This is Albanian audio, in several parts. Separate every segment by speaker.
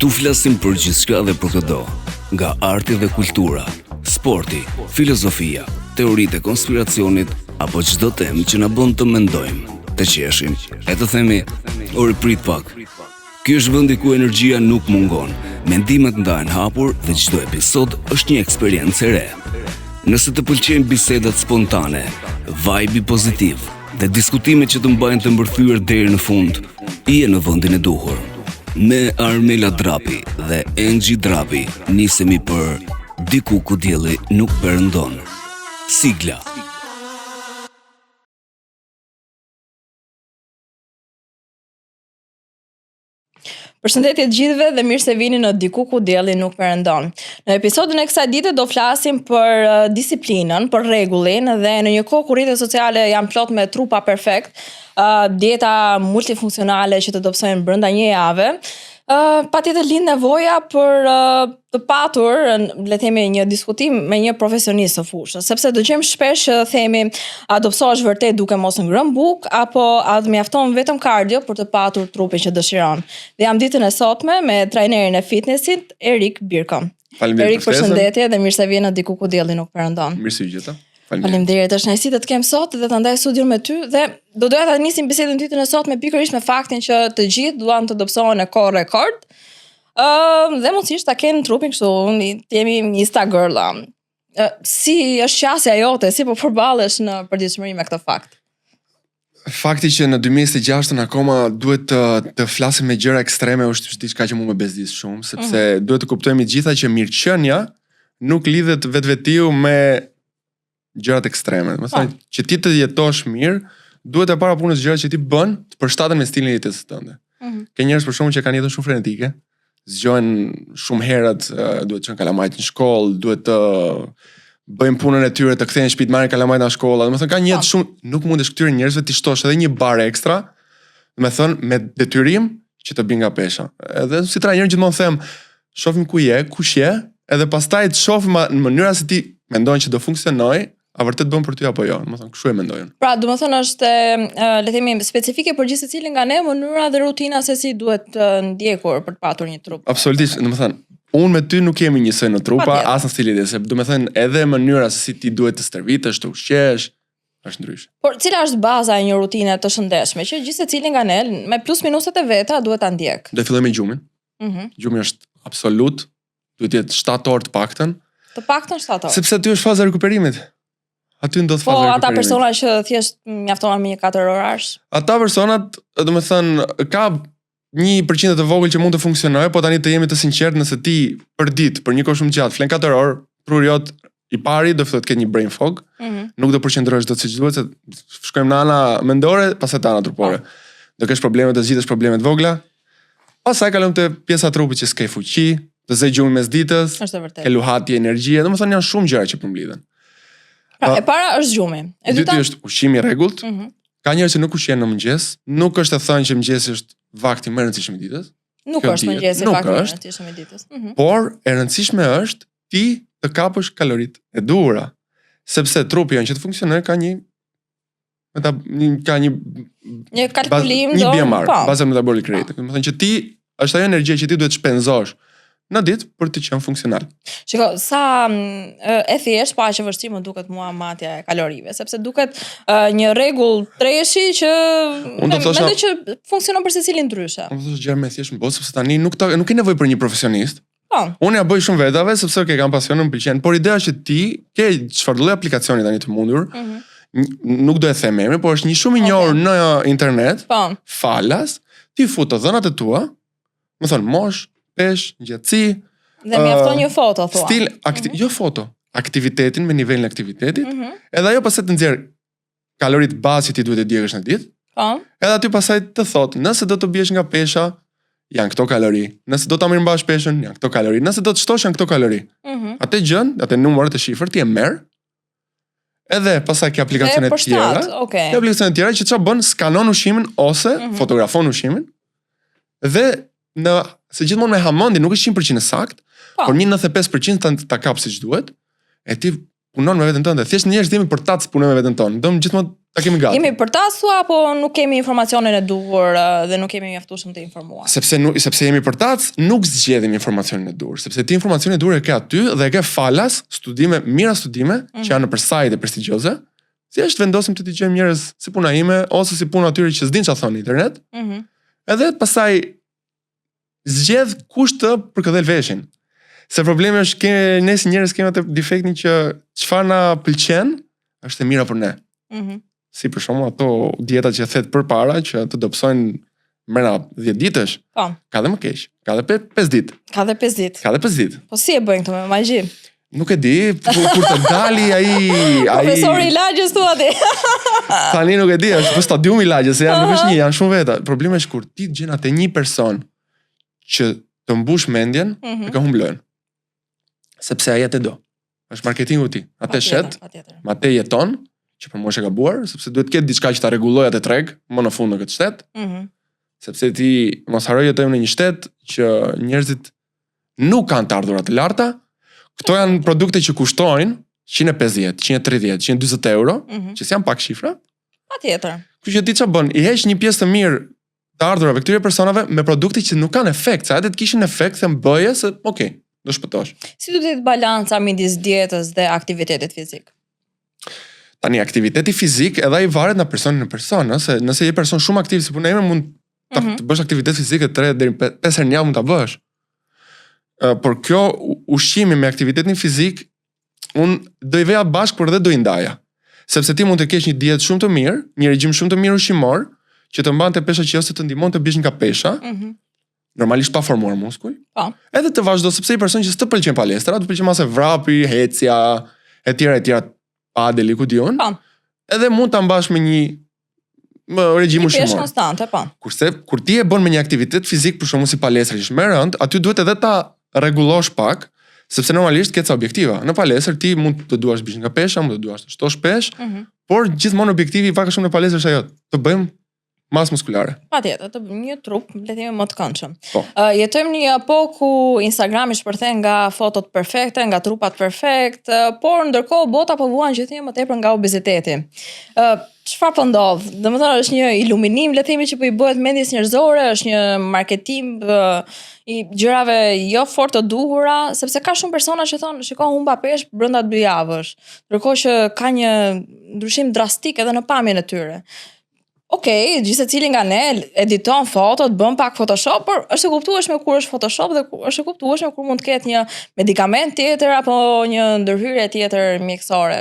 Speaker 1: Këtu flasim për gjithçka dhe për çdo, nga arti dhe kultura, sporti, filozofia, teoritë e konspiracionit apo çdo temë që na bën të mendojmë, të qeshim, e të themi, "Ore prit pak." Ky është vendi ku energjia nuk mungon, mendimet ndahen hapur dhe çdo episod është një eksperiencë e re. Nëse të pëlqejnë bisedat spontane, vibe pozitiv dhe diskutimet që të mbajnë të mbërthyer deri në fund, je në vendin e duhur. Me Armela Drapi dhe Engji Drapi nisemi për Diku ku dielli nuk perëndon. Sigla.
Speaker 2: Përshëndetje të gjithëve dhe mirë se vini në Diku ku dielli nuk perëndon. Në episodin e kësaj dite do flasim për disiplinën, për rregullin dhe në një kohë kur rrjetet sociale janë plot me trupa perfekt, dieta multifunksionale që të dobësojnë brenda një jave, patjetër lind nevoja për të patur, le të themi, një diskutim me një profesionist të fushës, sepse dëgjojmë shpesh që themi a dobësohesh vërtet duke mos ngrënë bukë apo a të mjafton vetëm kardio për të patur trupin që dëshiron. Dhe jam ditën e sotme me trajnerin e fitnessit Erik Birko. Erik, përshëndetje dhe mirë se vjen në Diku ku dielli nuk perëndon.
Speaker 3: Mirë se gjeta.
Speaker 2: Faleminderit, është kënaqësi të kemë sot dhe ta ndaj studion me ty dhe do doja ta nisim bisedën ditën e sot me pikërisht me faktin që të gjithë duan të dobësohen në kohë rekord. Dhe mundësisht ta kenë trupin kështu, të jemi Instagirla. Si është qasja jote, si po përballesh në përditshmëri me këtë fakt?
Speaker 3: Fakti që në 2026 akoma duhet të flasim me gjëra ekstreme është diçka që mua më bezdis shumë, sepse duhet të kuptojmë gjitha që mirëqenia nuk lidhet vetvetiu me gjërat ekstreme. Do të thonë që ti të jetosh mirë, duhet e para punës gjërat që ti bën të përshtaten me stilin e jetës tënde. Ka njerëz për shkakun që kanë jetën shumë frenetike, zgjohen shumë herët, duhet të çojnë kalamajt në shkollë, duhet të bëjnë punën e tyre, të kthehen në shtëpi, marrin kalamajt nga shkolla. Do të thonë ka një jetë shumë, nuk mundesh këtyre njerëzve ti shtosh edhe një bar ekstra, do të thonë me detyrim që të bëj nga pesha. Edhe si trajner gjithmonë them, shohim ku je, kush je, edhe pastaj të shohim në mënyrë se ti mendon që do funksionoj, a vërtet bën për ty apo jo? Do të thonë, kështu e mendoj unë.
Speaker 2: Pra, do të thonë është, le të themi, specifike për gjithë secilin nga ne, mënyra dhe rutina se si duhet ndjekur për të patur një trup.
Speaker 3: Absolutisht, do të thonë, unë me ty nuk kemi njësoj në trupa, as në stilin e se do të thënë edhe mënyra se si ti duhet të stërvitesh, të ushqesh, është ndryshe.
Speaker 2: Por cila është baza e një rutine të shëndetshme që gjithë secili nga ne me plus minuset e veta duhet ta ndjek?
Speaker 3: Do filloj me gjumin. Gjumi është absolut, duhet të jetë 7 orë të paktën.
Speaker 2: Të paktën 7 orë.
Speaker 3: Sepse aty është faza e rikuperimit. Aty ndodh faza e rikuperimit.
Speaker 2: Po ata persona që thjesht mjaftohen me një 4 orësh.
Speaker 3: Ata personat, do të thënë, ka 1% të vogël që mund të funksionojë, po tani të jemi të sinqertë, nëse ti për ditë, për një kohë shumë gjatë, flen 4 orë, truri jot i pari do fillojë të ketë një brain fog, nuk do përqendrohesh dot siç duhet, se shkojmë në ana mendore, pastaj te ana trupore. Do kesh probleme, do zgjidhesh probleme të vogla. Pastaj kalojmë te pjesa e trupit që s'ka fuqi, të zë gjumin mes ditës, ke luhatje, energjie, domethënë janë shumë gjëra që përmblidhen.
Speaker 2: Pra, e para është gjumi.
Speaker 3: E dyta është ushqimi i rregullt. Ka njerëz që nuk ushqejnë në mëngjes, nuk është e thënë që mëngjesi është vakti më i rëndësishëm i ditës.
Speaker 2: Nuk është mëngjesi vakti më i rëndësishëm i ditës.
Speaker 3: Por e rëndësishme është ti të kapësh kaloritë e duhura, sepse trupi që të funksionojë ka një
Speaker 2: kalkulim
Speaker 3: një BMR, baza metabolic rate. Do të thonë që ti është ajo energjia që ti duhet shpenzosh në ditë për të qenë funksional.
Speaker 2: Shiko, sa e thjesht pa që vështirë më duket mua matja e kalorive, sepse duket një rregull treshi që mendoj që funksionon për secilin ndryshe.
Speaker 3: Unë do të thosh gjë më thjesht më botë, sepse tani nuk ke nevojë për një profesionist.
Speaker 2: Po.
Speaker 3: Unë ja bëj shumë vetave sepse kam pasionin, më pëlqen, por ideja është që ti ke çfarë lloj aplikacioni tani të mundur. Nuk do e them emrin, por është një shumë i njohur në internet. Falas, ti fut të dhënat e tua, më thon mosh, pesh, ngjatësi.
Speaker 2: Dhe mjafton një foto thua.
Speaker 3: Stil, jo foto, aktivitetin me nivelin e aktivitetit. Edhe ajo pastaj të nxjerr kaloritë bazë që ti duhet të djegësh në ditë. Edhe aty pastaj të thotë, nëse do të biesh nga pesha, janë këto kalori. Nëse do ta mirëmbash peshën, janë këto kalori. Nëse do të shtosh, janë këto kalori. Atë gjën, atë numrat e shifër ti e merr. Edhe pastaj ke aplikacione të tjera. Ke aplikacione të tjera që çfarë bën, skanon ushqimin ose fotografon ushqimin. Dhe se gjithmonë me hamendje nuk është 100% sakt, por 95% ta kap siç duhet. E ti punon me veten tënde. Thjesht njerëz jemi për tac punojmë me veten tonë. Do gjithmonë ta kemi gati.
Speaker 2: Jemi përtas thua apo nuk kemi informacionin e duhur dhe nuk kemi mjaftueshëm të informuar?
Speaker 3: Sepse jemi përtac, nuk zgjedhim informacionin e duhur, sepse ti informacionin e duhur e ke aty dhe e ke falas mira studime që janë nëpër sajte prestigjioze. Thjesht vendosim të dëgjojmë njerëz si puna ime ose si puna atyre që s'din çfarë thonë në internet. Edhe pastaj zgjedh kush të përkëdhel veshin. Se problemi është ne si njerëz kemi atë defektin që çfarë na pëlqen është e mira për ne. Si për shembull ato dietat që thet përpara që të dobësojnë mbrana 10 ditësh.
Speaker 2: Po.
Speaker 3: Ka dhe më keq, ka dhe 5 ditë.
Speaker 2: Ka dhe 5 ditë.
Speaker 3: Ka dhe 5 ditë.
Speaker 2: Po si e bëjnë këto me magji?
Speaker 3: Nuk e di, kur të dali ai
Speaker 2: Profesori i lagjës thua ti.
Speaker 3: Tani nuk e di, është në stadiumi i lagjës, nuk është janë shumë veta. Problemi është kur ti gjen atë një person që të mbush mendjen, e ka humb lojën. Sepse ai atë do. Është marketingu i tij. Atë shet, me atë jeton, që për mua është e gabuar, sepse duhet të ketë diçka që ta rregullojë atë treg, më në fund në këtë shtet. Sepse ti mos harroj jetojmë në një shtet që njerëzit nuk kanë të ardhurat të larta. Këto janë produkte që kushtojnë 150, 130, 140 euro, që s'janë pak shifra.
Speaker 2: Patjetër.
Speaker 3: Kështu që ti çfarë bën? I heq një pjesë të mirë të ardhurave këtyre personave me produkte që nuk kanë efekt, sa edhe të kishin efekt, them bëje se okay, do shpëtosh.
Speaker 2: Si duhet të jetë balanca midis dietës dhe aktivitetit fizik?
Speaker 3: Tani aktiviteti fizik edhe ai varet nga personi në person, nëse je person shumë aktiv si puna ime mund të bësh aktivitet fizike 3 deri 5 herë në javë mund ta bësh. Por kjo ushqimi me aktivitetin fizik unë do i veja bashkë por edhe do i ndaja. Sepse ti mund të kesh një dietë shumë të mirë, një regjim shumë të mirë ushqimor, që të mbante pesha që ose të ndihmon të bish nga pesha. Normalisht pa formuar muskuj. Edhe të vazhdo sepse i person që s'të pëlqen palestra, të pëlqen mase vrapi, hecja, etj. Padeli ku diun. Edhe mund ta mbash me një regjim ushqimor.
Speaker 2: Pesh konstante, po.
Speaker 3: Kurse kur ti e bën me një aktivitet fizik, për shembull si palestra që është më rënd, aty duhet edhe ta rregullosh pak, sepse normalisht ke ca objektiva. Në palestër ti mund të duash bish nga pesha, mund të duash të shtosh pesh, por gjithmonë objektivi i pak a shumë në palestër është ajo, të bëjmë masë muskulare.
Speaker 2: Patjetër, të bëjmë një trup, le të themi më të këndshëm. Jetojmë në një epokë ku Instagrami shpërthen nga fotot perfekte, nga trupat perfekt, por ndërkohë bota po vuan gjithnjë më tepër nga obeziteti. Çfarë po ndodh? Domethënë është një iluminim, le të themi që po i bëhet mendjes njerëzore, është një marketing i gjërave jo fort të duhura, sepse ka shumë persona që thonë, shiko, humba pesh brenda 2 javësh, ndërkohë që ka një ndryshim drastik edhe në pamjen e tyre. Okej, gjithse cili nga ne editon fotot, bën pak Photoshop, por është e kuptueshme kur është Photoshop dhe është e kuptueshme kur mund të ketë një medikament tjetër apo një ndërhyrje tjetër mjekësore.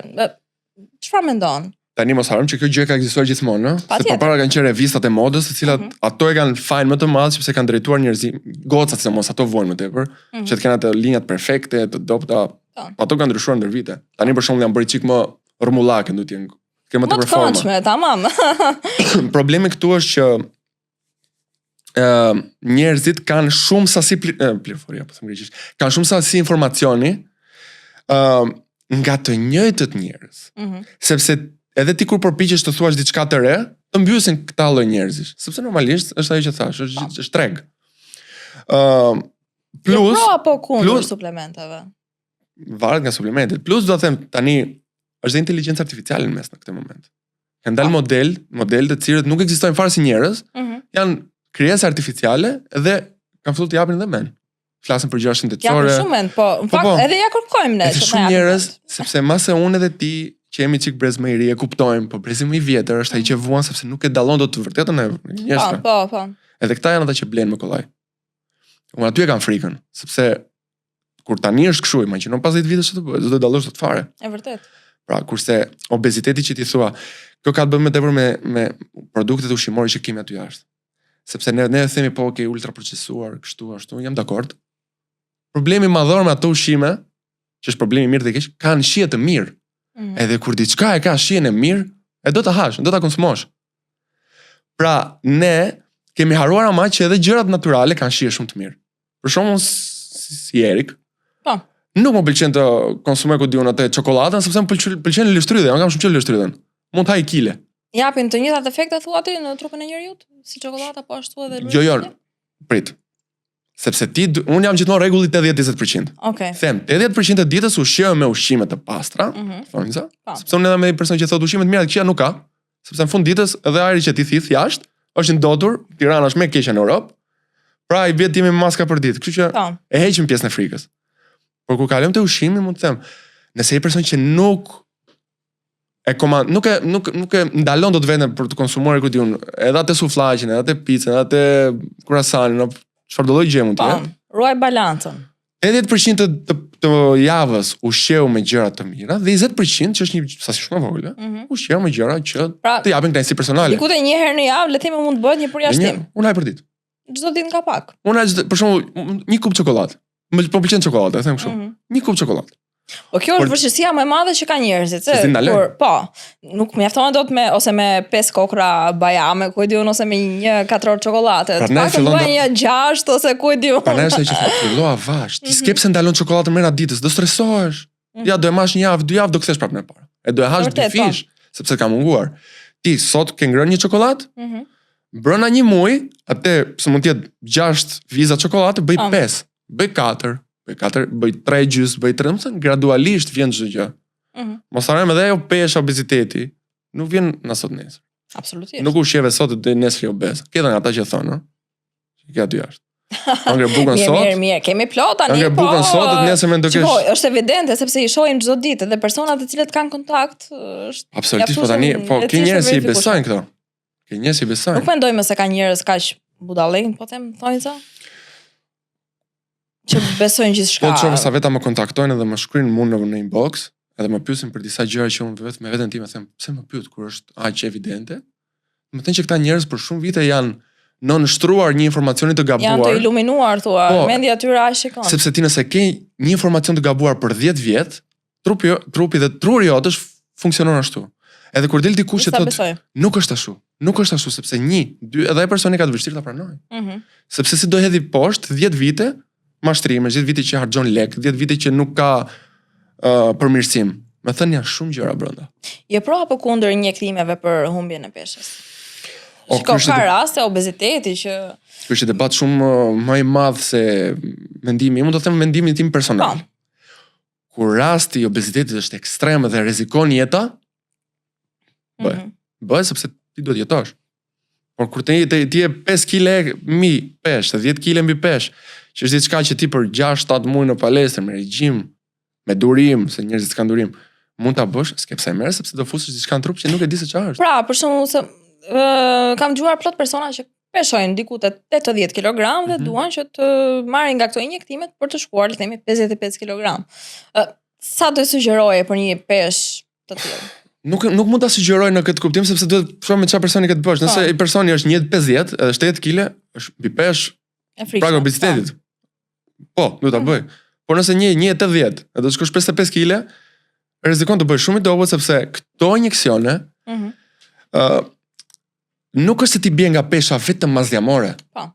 Speaker 2: Çfarë mendon?
Speaker 3: Tani mos harrojmë që kjo gjë ka ekzistuar gjithmonë, se përpara kanë qenë revistat e modës, të cilat ato e kanë fajin më të madh sepse kanë drejtuar njerëzim, gocat sidomos ato vojnë më tepër, që të kenë ato linjat perfekte, të dobta. Ato kanë ndryshuar ndër vite. Tani për shembull janë bërë çik më rrumullake, do të jenë më të
Speaker 2: përforma. Tamam.
Speaker 3: Problemi këtu është që njerëzit kanë shumë sasi pleforia, po them greqisht. Kanë shumë sasi informacioni nga të njëjtët njerëz. Sepse edhe ti kur përpiqesh të thuash diçka të re, të mbyesin këta lloj njerëzish, sepse normalisht është ajo që thash, është treg. Plus
Speaker 2: pro apo kundër suplementeve?
Speaker 3: Varet nga suplementet. Plus do të them tani është dhe inteligjencë artificiale në mes në këtë moment. Kanë dalë model të cilët nuk ekzistojnë fare si njerëz, janë krijesa artificiale dhe kanë filluar të japin edhe men. Flasin për gjëra shëndetësore.
Speaker 2: Ja, shumë men, po, në fakt edhe ja kërkojmë ne.
Speaker 3: Edhe shumë njerëz, sepse mase unë edhe ti që jemi çik brez më i ri e kuptojmë, po brezi më i vjetër është ai që vuan sepse nuk e dallon dot të vërtetën e njerëzve.
Speaker 2: Po.
Speaker 3: Edhe këta janë ata që blenë me kollaj. Unë aty e kam frikën, sepse kur tani është kështu, imagjino pas 10 vitesh ç'të bëj, do të dallosh dot fare.
Speaker 2: Është vërtet.
Speaker 3: Pra, kurse obeziteti që ti thua, kjo ka të bëjë më tepër me produktet ushqimore që kemi aty jashtë. Sepse ne themi po okay, ultraprocesuar, kështu ashtu, jam dakord. Problemi madhor me ato ushqime, që është problemi mirë dhe keq, kanë shije të mirë. Edhe kur diçka e ka shijen e mirë, e do ta hash, do ta konsumosh. Pra, ne kemi haruar ama që edhe gjërat natyrale kanë shije shumë të mirë. Për shembull si Erik.
Speaker 2: Po.
Speaker 3: Nuk më pëlqen të konsumoj ku diun atë çokoladën sepse më pëlqen lështrydhe, unë kam shumë qejf lështrydhen. Mund të haj kile.
Speaker 2: Japin të njëjtat efekte thua ti në trupin e njeriut, si çokolada po ashtu edhe lëndë.
Speaker 3: Jo, prit. Sepse unë jam gjithmonë rregulli 80-20%.
Speaker 2: Okej.
Speaker 3: Them, 80% e ditës ushqehem me ushqime të pastra, thonë sa. Sepse unë edhe me një person që thotë ushqime të mira të këqija nuk ka. sepse në fund ditës edhe ajri që ti thith jashtë është ndotur, Tirana është më e keqja në Europë. Pra i vjet me maska për ditë, kështu që e heqim pjesën e frikës. Por kur kalojmë te ushqimi, mund të them, nëse je person që nuk e ndalon dot veten për të konsumuar ku diun, edhe atë sufllaqen, edhe atë picën, edhe atë kruasanin, çfarë do lloj gjë mund të jetë.
Speaker 2: Ruaj balancën.
Speaker 3: 80% të javës ushqeu me gjëra të mira dhe 20% që është një sasi shumë e vogël, ushqeu me gjëra që të japin kënaqësi personale.
Speaker 2: Diku te një herë në javë, le të themi mund të bëhet një përjashtim.
Speaker 3: Unë haj për ditë.
Speaker 2: Çdo ditë nga pak.
Speaker 3: Unë për shembull një kupë çokoladë. Më pëlqen çokoladë, e them kështu. Një kupë çokoladë.
Speaker 2: Po kjo është vështirësia më e madhe që ka njerëzit, po, nuk mjafton dot me 5 kokra bajame, ku e diun, ose me një 4 orë çokoladë. Pak duaj një 6 ose ku e diun.
Speaker 3: Prandaj është që fillova vash. Ti skepse ndalon çokoladën mëna ditës, do stresohesh. Ja do e mash një javë, 2 javë do kthesh prapë më parë. E do e hash dy fish, sepse ka munguar. Ti sot ke ngrënë një çokoladë? Brenda një muaji, atë pse mund të jetë 6 viza çokoladë, bëj 5, bëj 4, bëj 3 gjys, bëj 3, gradualisht vjen çdo gjë. Mos harrojmë edhe pesha, obeziteti, nuk vjen na sot nesër.
Speaker 2: Absolutisht.
Speaker 3: Nuk ushqeve sot dhe nesër obez. Ke edhe ata që thonë, ëh. Ka dy jashtë. Angre bukën sot.
Speaker 2: Mirë, kemi plot tani.
Speaker 3: Angre bukën sot dhe nesër më do kesh.
Speaker 2: Po, është evidente sepse i shohim çdo ditë dhe personat të cilët kanë kontakt është.
Speaker 3: Absolutisht, po tani, po ke njerëz që i besojnë këto. Ke njerëz që i besojnë.
Speaker 2: Nuk mendojmë se ka njerëz kaq budallëk, po them, thonë sa. Që besojnë gjithçka.
Speaker 3: Po çfarë sa veta më kontaktojnë dhe më shkruajnë mua në inbox, edhe më pyesin për disa gjëra që unë vetëm me veten time them, pse më pyet kur është aq evidente? Më thënë që këta njerëz për shumë vite janë nënshtruar një informacioni të gabuar.
Speaker 2: Janë të iluminuar thua, mendja e tyre aq shikon.
Speaker 3: Sepse ti nëse ke një informacion të gabuar për 10 vjet, trupi dhe truri jot është funksionon ashtu. Edhe kur del dikush që thotë nuk është ashtu. Nuk është ashtu sepse 1, 2 edhe ai personi ka të vështirë ta pranojë. Sepse si do hedhi poshtë 10 vite mashtrime, 10 vite që harxhon lek, 10 vite që nuk ka përmirësim. Me thënë janë shumë gjëra brenda. Je
Speaker 2: pro apo kundër injektimeve për humbjen e peshës? Shiko, ka raste obeziteti që...
Speaker 3: Ky është debat shumë më i madh se mendimi. Mund të them mendimin tim personal. Kur rasti i obezitetit është ekstrem dhe rrezikon jeta, bëj sepse ti duhet jetosh. Por kur ti je 5 kg mbi peshë, 10 kg mbi peshë, që është diçka që ti për 6-7 muaj në palestër me regjim, me durim, se njerëzit kanë durim, mund ta bësh, s'ke pse merr sepse do fusësh diçka në trup që nuk e di se çfarë është.
Speaker 2: Pra, për shembull se kam dëgjuar plot persona që peshojnë diku te 80 kg dhe duan që të marrin nga këto injektimet për të shkuar, le të themi, 55 kg. Sa do të sugjeroje për një peshë të tillë?
Speaker 3: Nuk mund ta sugjeroj në këtë kuptim sepse duhet të shohim me çfarë personi ke të bësh. Nëse i personi është 1.50 edhe 70 kg, është mbi peshë pra obezitetit. Po, duhet ta bëj. Por nëse një 1.80 edhe të shkosh 55 kg, rrezikon të bësh shumë i dobët sepse këto injeksione nuk është se ti bie nga pesha vetëm mazjamore. Po.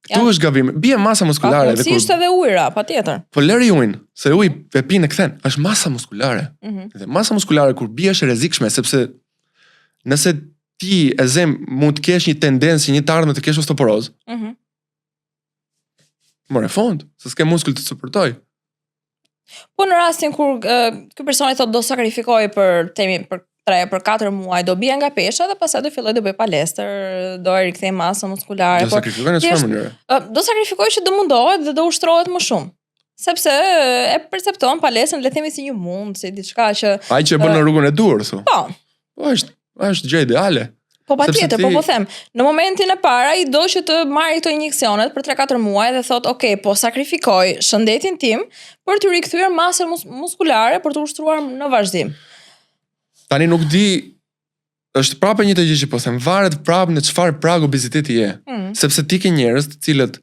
Speaker 3: Këtu është gabim. Bie masa muskulare
Speaker 2: dhe kur... Si edhe ujëra, patjetër.
Speaker 3: Po lëri ujin, se uji e pinë kthen, është masa muskulare. Dhe masa muskulare kur bie është e rrezikshme sepse nëse ti e zem mund të kesh një tendencë, një të ardhme të kesh osteoporoz. More fond, se s'ke muskull të suportoj.
Speaker 2: Po në rastin kur ky personi thotë do sakrifikoj për 3-4 muaj, do bie nga pesha dhe pastaj do filloj të bëj palestër, do e rikthej masën muskulare.
Speaker 3: Do sakrifikoj në çfarë mënyrë?
Speaker 2: Do sakrifikoj që do mundohet dhe do ushtrohet më shumë. Sepse e percepton palestrën le të themi si një mund, si diçka që
Speaker 3: ai që bën në rrugën e dur, thu.
Speaker 2: Po.
Speaker 3: Po është gjë ideale.
Speaker 2: Po patjetër, po them, në momentin e parë ai do që të marrë këto injeksionet për 3-4 muaj dhe thot, "Ok, po sakrifikoj shëndetin tim për të rikthyer masën muskulare për të ushtruar në vazhdim."
Speaker 3: Tani nuk di, është prapë një të gjë që po them, varet prapë në çfarë prag obeziteti je. Sepse ti ke njerëz të cilët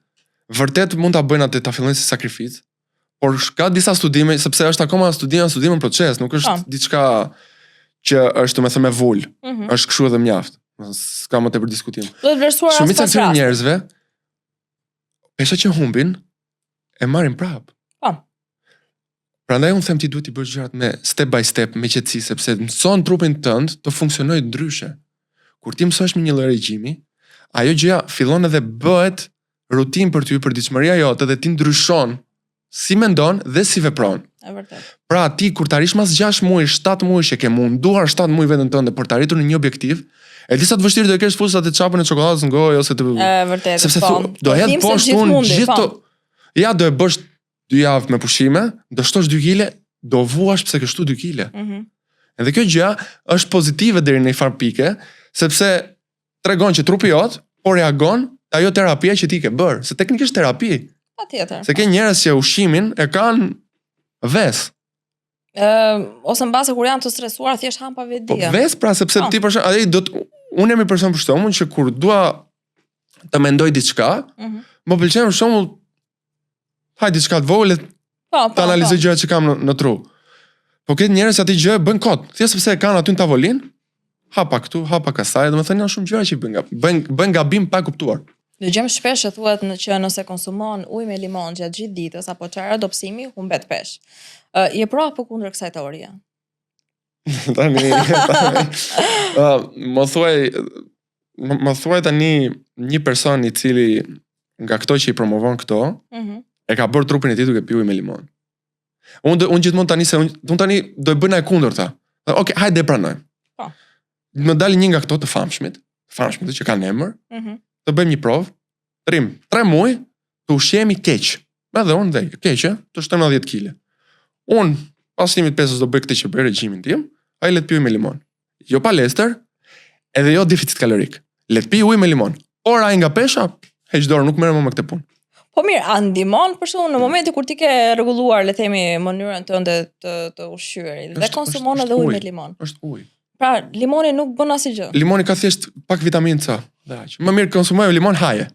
Speaker 3: vërtet mund ta bëjnë atë ta fillojnë si sakrificë, por ka disa studime, sepse është akoma studim në proces, nuk është diçka që është më thënë me vul. Është kështu edhe mjaft. S'ka më tepër diskutim.
Speaker 2: Do të vlerësuar as pas
Speaker 3: shumica e njerëzve pesha që humbin e marrin prapë. Prandaj unë them ti duhet të bësh gjërat me step by step, me qetësi, sepse mëson trupin tënd të funksionojë ndryshe. Kur ti mësohesh me një lloj regjimi, ajo gjëja fillon edhe bëhet rutinë për ty, për ditëshmëria jote dhe ti ndryshon si mendon dhe si vepron.
Speaker 2: Është vërtet.
Speaker 3: Pra ti kur të arrish mas 6 muaj, 7 muaj që ke munduar 7 muaj veten tënde për të arritur në një objektiv, E di sa të vështirë do të kesh fusat e çapën e çokoladës në gojë ose të
Speaker 2: Vërtet.
Speaker 3: sepse
Speaker 2: po.
Speaker 3: do hedh poshtë unë gjithë
Speaker 2: po.
Speaker 3: ja do e bësh 2 javë me pushime, do shtosh 2 kg, do vuash pse ke shtu 2 kg. Edhe kjo gjë është pozitive deri në një farë pike, sepse tregon që trupi jot po reagon ajo terapia që ti ke bërë, se teknikisht terapi.
Speaker 2: Patjetër.
Speaker 3: Se ke njerëz që ushqimin e kanë ves.
Speaker 2: Ose mbase kur janë të stresuar thjesht han pa
Speaker 3: Po
Speaker 2: vetdia.
Speaker 3: ves pra sepse
Speaker 2: Po.
Speaker 3: ti për shembull, ai do të unë jam një person për shkakun që kur dua të mendoj diçka, më pëlqen për shembull hajde diçka të vogël të analizoj gjërat që kam në tru. Po këtë njerëz aty gjë bën kot, thjesht sepse e kanë aty në tavolinë, hapa këtu, hapa kasaj, domethënë janë shumë gjëra që bën gabim pa kuptuar.
Speaker 2: Dëgjojmë shpesh që thuhet që nëse konsumon ujë me limon gjatë gjithë ditës apo çajra dobësimi, humbet pesh. Je pro apo kundër kësaj teorie?
Speaker 3: Tani më thuaj tani një person i cili nga këto që i promovon këto, e ka bërë trupin e tij duke pi ujë me limon. Unë gjithmonë tani se unë tani do e bëj e kundërta. Okej, hajde e pranoj.
Speaker 2: Po.
Speaker 3: Më dali një nga këto të famshmit që kanë emër, të bëjmë një provë, rrim 3 muaj të ushqemi keq. Edhe unë dhe keq, të shtojmë 10 kg. Unë pas shtimit pesës do bëj këtë që bëj regjimin tim, ai le të pi ujë me limon. Jo palestër, edhe jo deficit kalorik. Le të pi ujë me limon. Por ai nga pesha, heq dorë, nuk merrem më me këtë punë.
Speaker 2: Po mirë, a ndihmon për shkak në momentin kur ti ke rregulluar, le të themi, mënyrën tënde të ushqyerit dhe konsumon edhe ujë me limon.
Speaker 3: Është ujë.
Speaker 2: Pra, limoni nuk bën asgjë.
Speaker 3: Limoni ka thjesht pak vitaminë C. Dhe aq. Më mirë konsumoj limon haje.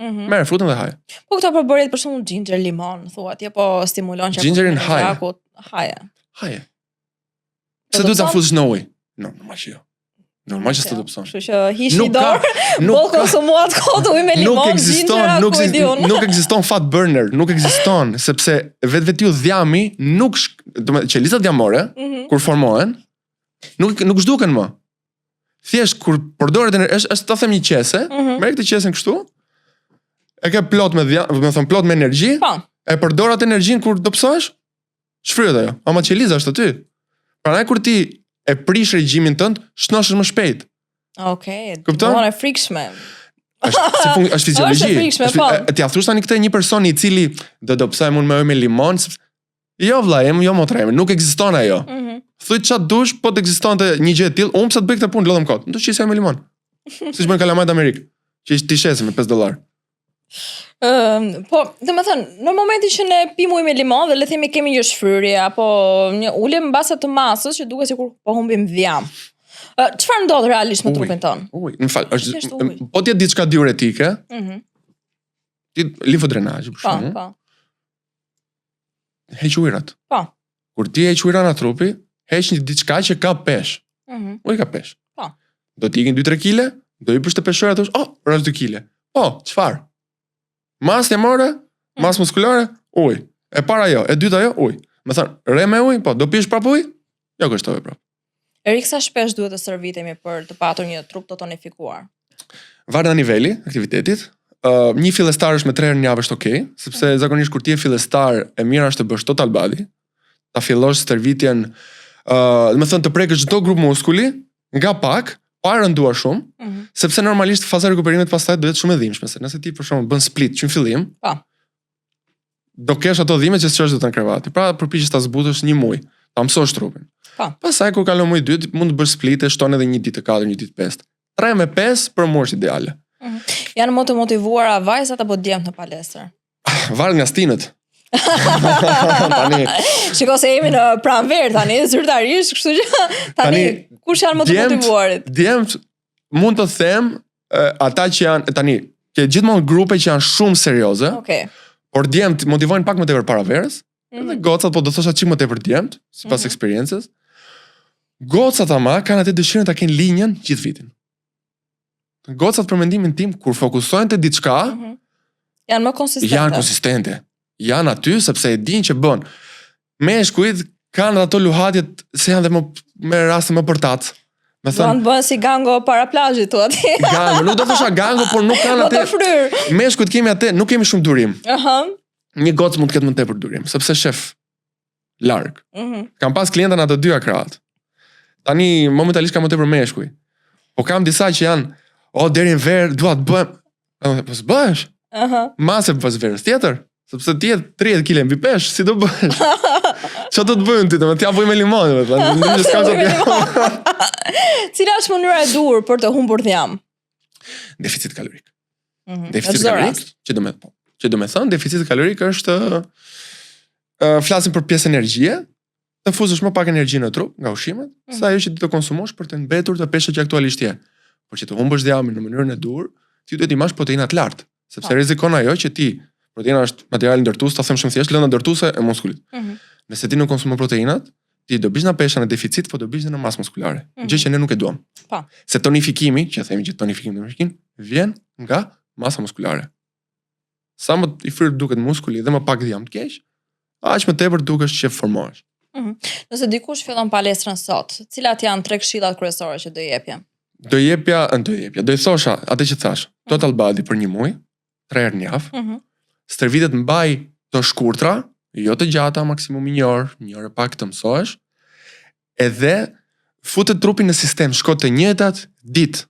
Speaker 3: Merr frutën dhe haje.
Speaker 2: Po këto përbërjet për shembull ginger limon, thuat, po stimulon që
Speaker 3: Gingerin haje.
Speaker 2: Haje.
Speaker 3: Haje. Pse duhet ta fusësh në ujë? Normal që jo. Normal që s'të dobëson.
Speaker 2: Kështu që hish i dorë, bo konsumohat kot ujë me limon, ginger,
Speaker 3: nuk ekziston fat burner, nuk ekziston, sepse vetvetiu dhjami nuk qelicat dhjamore kur formohen nuk zhduken më. Thjesht kur përdoret është ta them një qese, merr këtë qesen kështu, e ke plot me plot me energji, e përdor atë energjinë kur do psohesh, shfryhet ajo. Ama qeliza është aty. Prandaj kur ti e prish regjimin tënd, shnoshesh më shpejt.
Speaker 2: Okej, kupton? Është frikshme.
Speaker 3: Është fiziologji.
Speaker 2: Është frikshme, po.
Speaker 3: Ti a thosh tani këtë një person i cili do psojmë unë me ujë me limon, jo vëlla, jo motrem, nuk ekziston ajo. Thuaj çat dush, po të ekzistonte një gjë e tillë, unë pse të bëj këtë punë lodhem kot. Nuk shqisej me limon. Siç bën kalamajt Amerik, që ti shesin me $5.
Speaker 2: Po, domethënë, në momentin që ne pim ujë me limon dhe le të themi kemi një shfryrje apo një ulje mbase të masës që duket sikur po humbim dhjam. Çfarë ndodh realisht me trupin ton?
Speaker 3: Në fakt, është po ti diçka diuretike. Ti limfodrenazh për shkakun.
Speaker 2: Po.
Speaker 3: Heq ujërat.
Speaker 2: Po.
Speaker 3: Kur ti heq ujëra nga trupi, heq një diçka që ka pesh. Uji ka pesh.
Speaker 2: Po.
Speaker 3: Do t'i ikin 2-3 kg, do i bësh të peshore thosh, rast 2 kg. Po, çfarë? Masë jemore, masë muskulare, ujë. E para jo, e dyta jo, ujë. Më thënë, re me ujë, po, do pish prap ujë? Jo kështove prap.
Speaker 2: Erik, sa shpesh duhet të shërbitemi për të patur një trup të tonifikuar?
Speaker 3: Varet nga niveli, aktivitetit. Një fillestar është me 3 herë në javë është okay, sepse zakonisht kur ti je fillestar, e mira është të bësh total body, ta fillosh stërvitjen, më thënë të prekësh çdo grup muskuli, nga pak, pa rënduar shumë, sepse normalisht faza e rikuperimit pastaj do jetë shumë e dhimbshme, se nëse ti për shembull bën split që në fillim, do kesh ato dhimbje që s'është të në krevati. Pra përpiqesh ta zbutësh një muaj, ta mësosh trupin. Pastaj kur kalon muaj 2, mund të bësh split e shton edhe një ditë 4, një ditë 5. 3 me 5 për mua është ideale.
Speaker 2: Janë më të motivuara vajzat apo djemt në palestër?
Speaker 3: Varet nga stinët.
Speaker 2: Shiko se jemi në pranverë tani, zyrtarisht, kështu që tani kush janë më të motivuarit?
Speaker 3: Djemt mund të them ata që janë tani, që gjithmonë grupe që janë shumë serioze. Por djemt motivojnë pak më tepër para verës. Edhe gocat po do thosha çik më tepër djemt, sipas eksperiencës. Gocat ama kanë atë dëshirën ta kenë linjën gjithë vitin. Gocat për mendimin tim kur fokusojnë te diçka,
Speaker 2: janë më konsistente.
Speaker 3: Janë konsistente. Janë aty sepse e dinë që bën. Meshkujt kanë ato luhatjet se janë dhe me raste më përtat. Me
Speaker 2: thënë bën si gango para plazhit tu aty.
Speaker 3: Gango, nuk do thosha gango, por nuk kanë atë. Meshkujt kemi atë, nuk kemi shumë durim. Një gocë mund të ketë më tepër durim, sepse shef larg. Kam pas klienta në ato dy akrat. Tani momentalisht kam më tepër meshkuj. Po kam disa që janë, deri në verë, dua të bëhem. Po s'bëhesh. Mase pas verës tjetër. Sepse ti je 30 kg mbi pesh, si do bësh? Ço do të bëjmë ti? T'ja bëj me limon, domethënë, s'kam çfarë.
Speaker 2: Cila është mënyra e dur për të humbur dhjam?
Speaker 3: Deficit kalorik. Deficit kalorik, që do me thënë, deficit kalorik është flasim për pjesë energjie, të fuzësh më pak energji në trup nga ushqimet, sa ajo që ti të konsumosh për të mbetur të peshë që aktualisht je. Por që të humbësh dhjamin në mënyrën e dur, ti duhet të imash proteina të lartë, sepse rrezikon ajo që ti, proteina është material ndërtues, ta them shumë thjesht, lënda ndërtuese e muskulit. Nëse ti nuk konsumon proteinat, ti do bish në peshë në deficit, po do bish në masë muskulare. Gjë që ne nuk e duam. Se tonifikimi, që themi që tonifikim, vjen nga masa muskulare. Sa më i fryr duket muskuli dhe më pak dhjam të keq, aq më tepër dukesh që formohesh.
Speaker 2: Nëse dikush fillon palestrën sot, cilat janë 3 këshillat kryesore që do jepje?
Speaker 3: Do i thosha atë që thash, total body për 1 muaj, 3 herë në javë. Stërvitet mbaj të shkurtra, jo të gjata, maksimum 1 orë, 1 orë pak të mësohesh. Edhe futet trupin në sistem, shko të njëjtat ditë.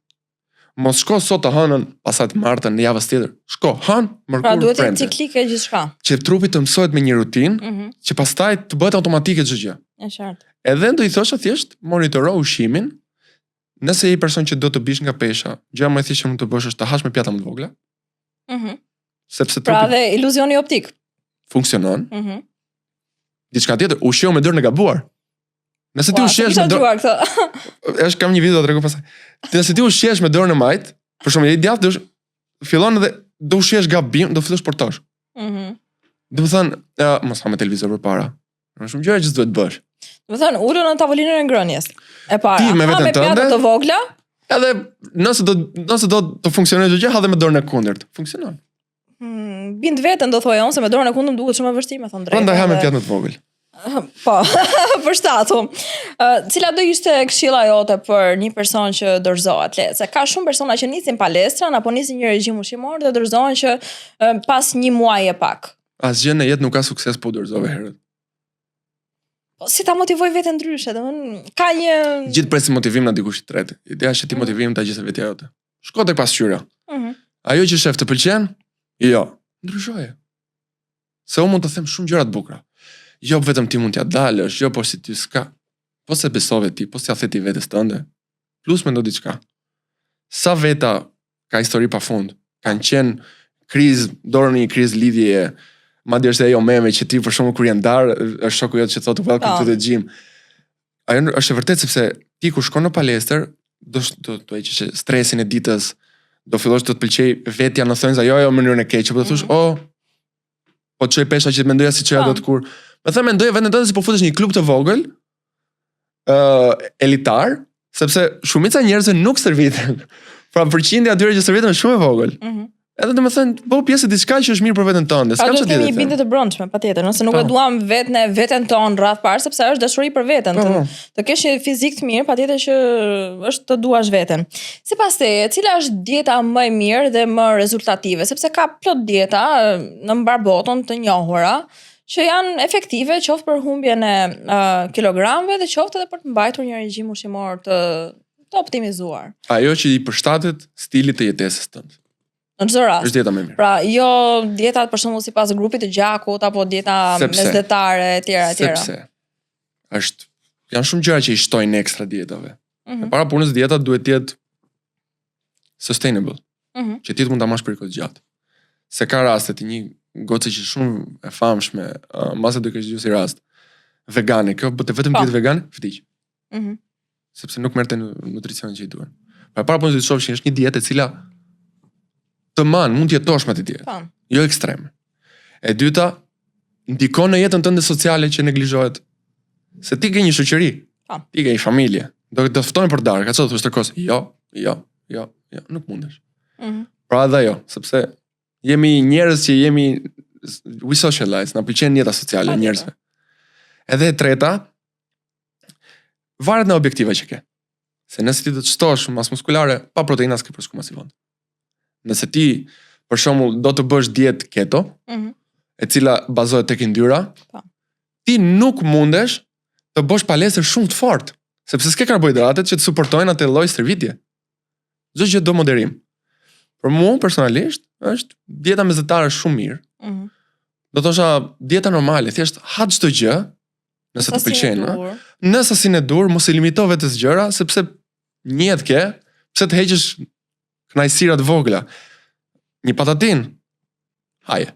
Speaker 3: Mos shko sot të hënën, pasat martën në javës tjetër. Shko, hën, mërkur,
Speaker 2: pra duhet
Speaker 3: prende.
Speaker 2: të ciklike gjithçka.
Speaker 3: Që trupi të mësohet me një rutinë, që pastaj të bëhet automatike çdo gjë.
Speaker 2: Është qartë.
Speaker 3: Edhe do i thosha thjesht, monitoro ushqimin. Nëse je person që do të bish nga pesha, gjëja më e thjeshtë që mund të bësh është të hash me pjata më të vogla. Sepse trupi
Speaker 2: pra dhe iluzioni optik
Speaker 3: funksionon. Diçka tjetër, ushqehu me dorën e gabuar. Nëse ti ushqesh me dorën, kam një video të tregoj pastaj. Nëse ti ushqesh me dorën e majt, për shembull, je djathtë, fillon edhe do ushqesh gabim, do fillosh sportosh. Do të thënë, mos ha me televizor përpara. Është shumë gjëra që duhet bësh.
Speaker 2: Do të thënë, ulo në tavolinën e ngrënies. E para,
Speaker 3: ti me veten tënde,
Speaker 2: me të vogla.
Speaker 3: Edhe nëse do të funksionojë çdo gjë, ha dhe me dorën e kundërt. Funksionon.
Speaker 2: Bind veten do thojë unë se me dorën e kundërt duket shumë e vështirë, me thënë drejtë.
Speaker 3: Prandaj ha me pjatë më të vogël.
Speaker 2: Po, përshtatum. Cila do ishte këshilla jote për një person që dorëzohet? Se ka shumë persona që nisin palestrën apo nisin një regjim ushqimor dhe dorëzohen që pas 1 muaji e pak.
Speaker 3: Asgjë në jetë nuk ka sukses po dorëzove herët.
Speaker 2: Po si ta motivoj veten ndryshe, domethënë ka një
Speaker 3: gjithë presi motivim na dikush i tretë. Ideja është ti motivim ta gjithë vetja jote. Shko tek pasqyra. Ajo që shef të pëlqen? Jo, ndryshoje. Se unë mund të them shumë gjëra të bukura. Jo vetëm ti mund t'ja dalësh, jo po si ty s'ka. Po se besove ti, po si ja the ti vetes tënde. Plus mendo diçka. Sa veta ka histori pafund. Kanë qenë krizë, dorë në një krizë lidhje, madje është ajo meme që ti për shkakun kur janë ndar, është shoku jot që thotë welcome to the gym. Ajo është e vërtetë sepse ti kur shkon në palestër, do të heqësh stresin e ditës, do fillosh të të pëlqej vetja në thënë jo mënyrën e keqe, po të thosh, po çoj pesha që mendoja si çaja do të kur. Me thënë mendoja veten tënde si po futesh në një klub të vogël, elitar, sepse shumica e njerëzve nuk stërviten. Pra përqindja atyre që stërviten është shumë e vogël. Edhe domethënë, bëu pjesë diçka që është mirë për veten tënde. S'ka çfarë tjetër.
Speaker 2: Është një bindje të brendshme, patjetër, nëse nuk e duam veten tonë rreth parë, sepse është dashuri për veten. Të kesh një fizik të mirë, patjetër që është të duash veten. Sipas teje, cila është dieta më e mirë dhe më rezultative, sepse ka plot dieta në mbar botën të njohura që janë efektive qoftë për humbjen e kilogramëve dhe qoftë edhe për të mbajtur një regjim ushqimor të optimizuar.
Speaker 3: Ajo që i përshtatet stilit të jetesës tënd.
Speaker 2: Në çdo rast.
Speaker 3: Është dieta më e mirë.
Speaker 2: Pra, jo dietat për shembull sipas grupit të gjakut apo dieta mesdhetare etj.
Speaker 3: Sepse janë shumë gjëra që i shtojnë ekstra dietave. Para punës dieta duhet të jetë sustainable. Që ti të mund ta marrësh për kohë gjatë. Se ka raste të një gocë që shumë e famshme, masa do të kesh si rast vegane, kjo bëhet vetëm dietë vegane, vdiq. Sepse nuk merrte nutricionin që i duan. Para punës do të shohësh është një dietë e cila të mund të jetosh me atë dietë. Jo ekstreme. E dyta, ndikon në jetën tënde sociale që neglizhohet. Se ti ke një shoqëri, ti ke një familje, do të ftojnë për darkë, çfarë thosh të kos? Jo, nuk mundesh. Pra edhe jo, sepse jemi njerëz që we socialize, na pëlqen jeta sociale e njerëzve. Edhe e treta, varet nga objektiva që ke. Se nëse ti do të shtosh masë muskulare, pa proteina s'ke për shku masivon. Nëse ti, për shembull, do të bësh dietë keto, e cila bazohet tek yndyra, ti nuk mundesh të bësh palestër shumë të fortë, sepse s'ke karbohidratet që të suportojnë atë lloj stërvitje. Çdo gjë do moderim. Për mua personalisht është dieta mesatare shumë mirë. Do thosha dieta normale, thjesht ha çdo gjë, nëse të pëlqen, në sasinë e dur, mos e limito vetes gjëra, sepse njihet ke, pse të heqësh kënaqësira të vogla. Një patatin. Haje.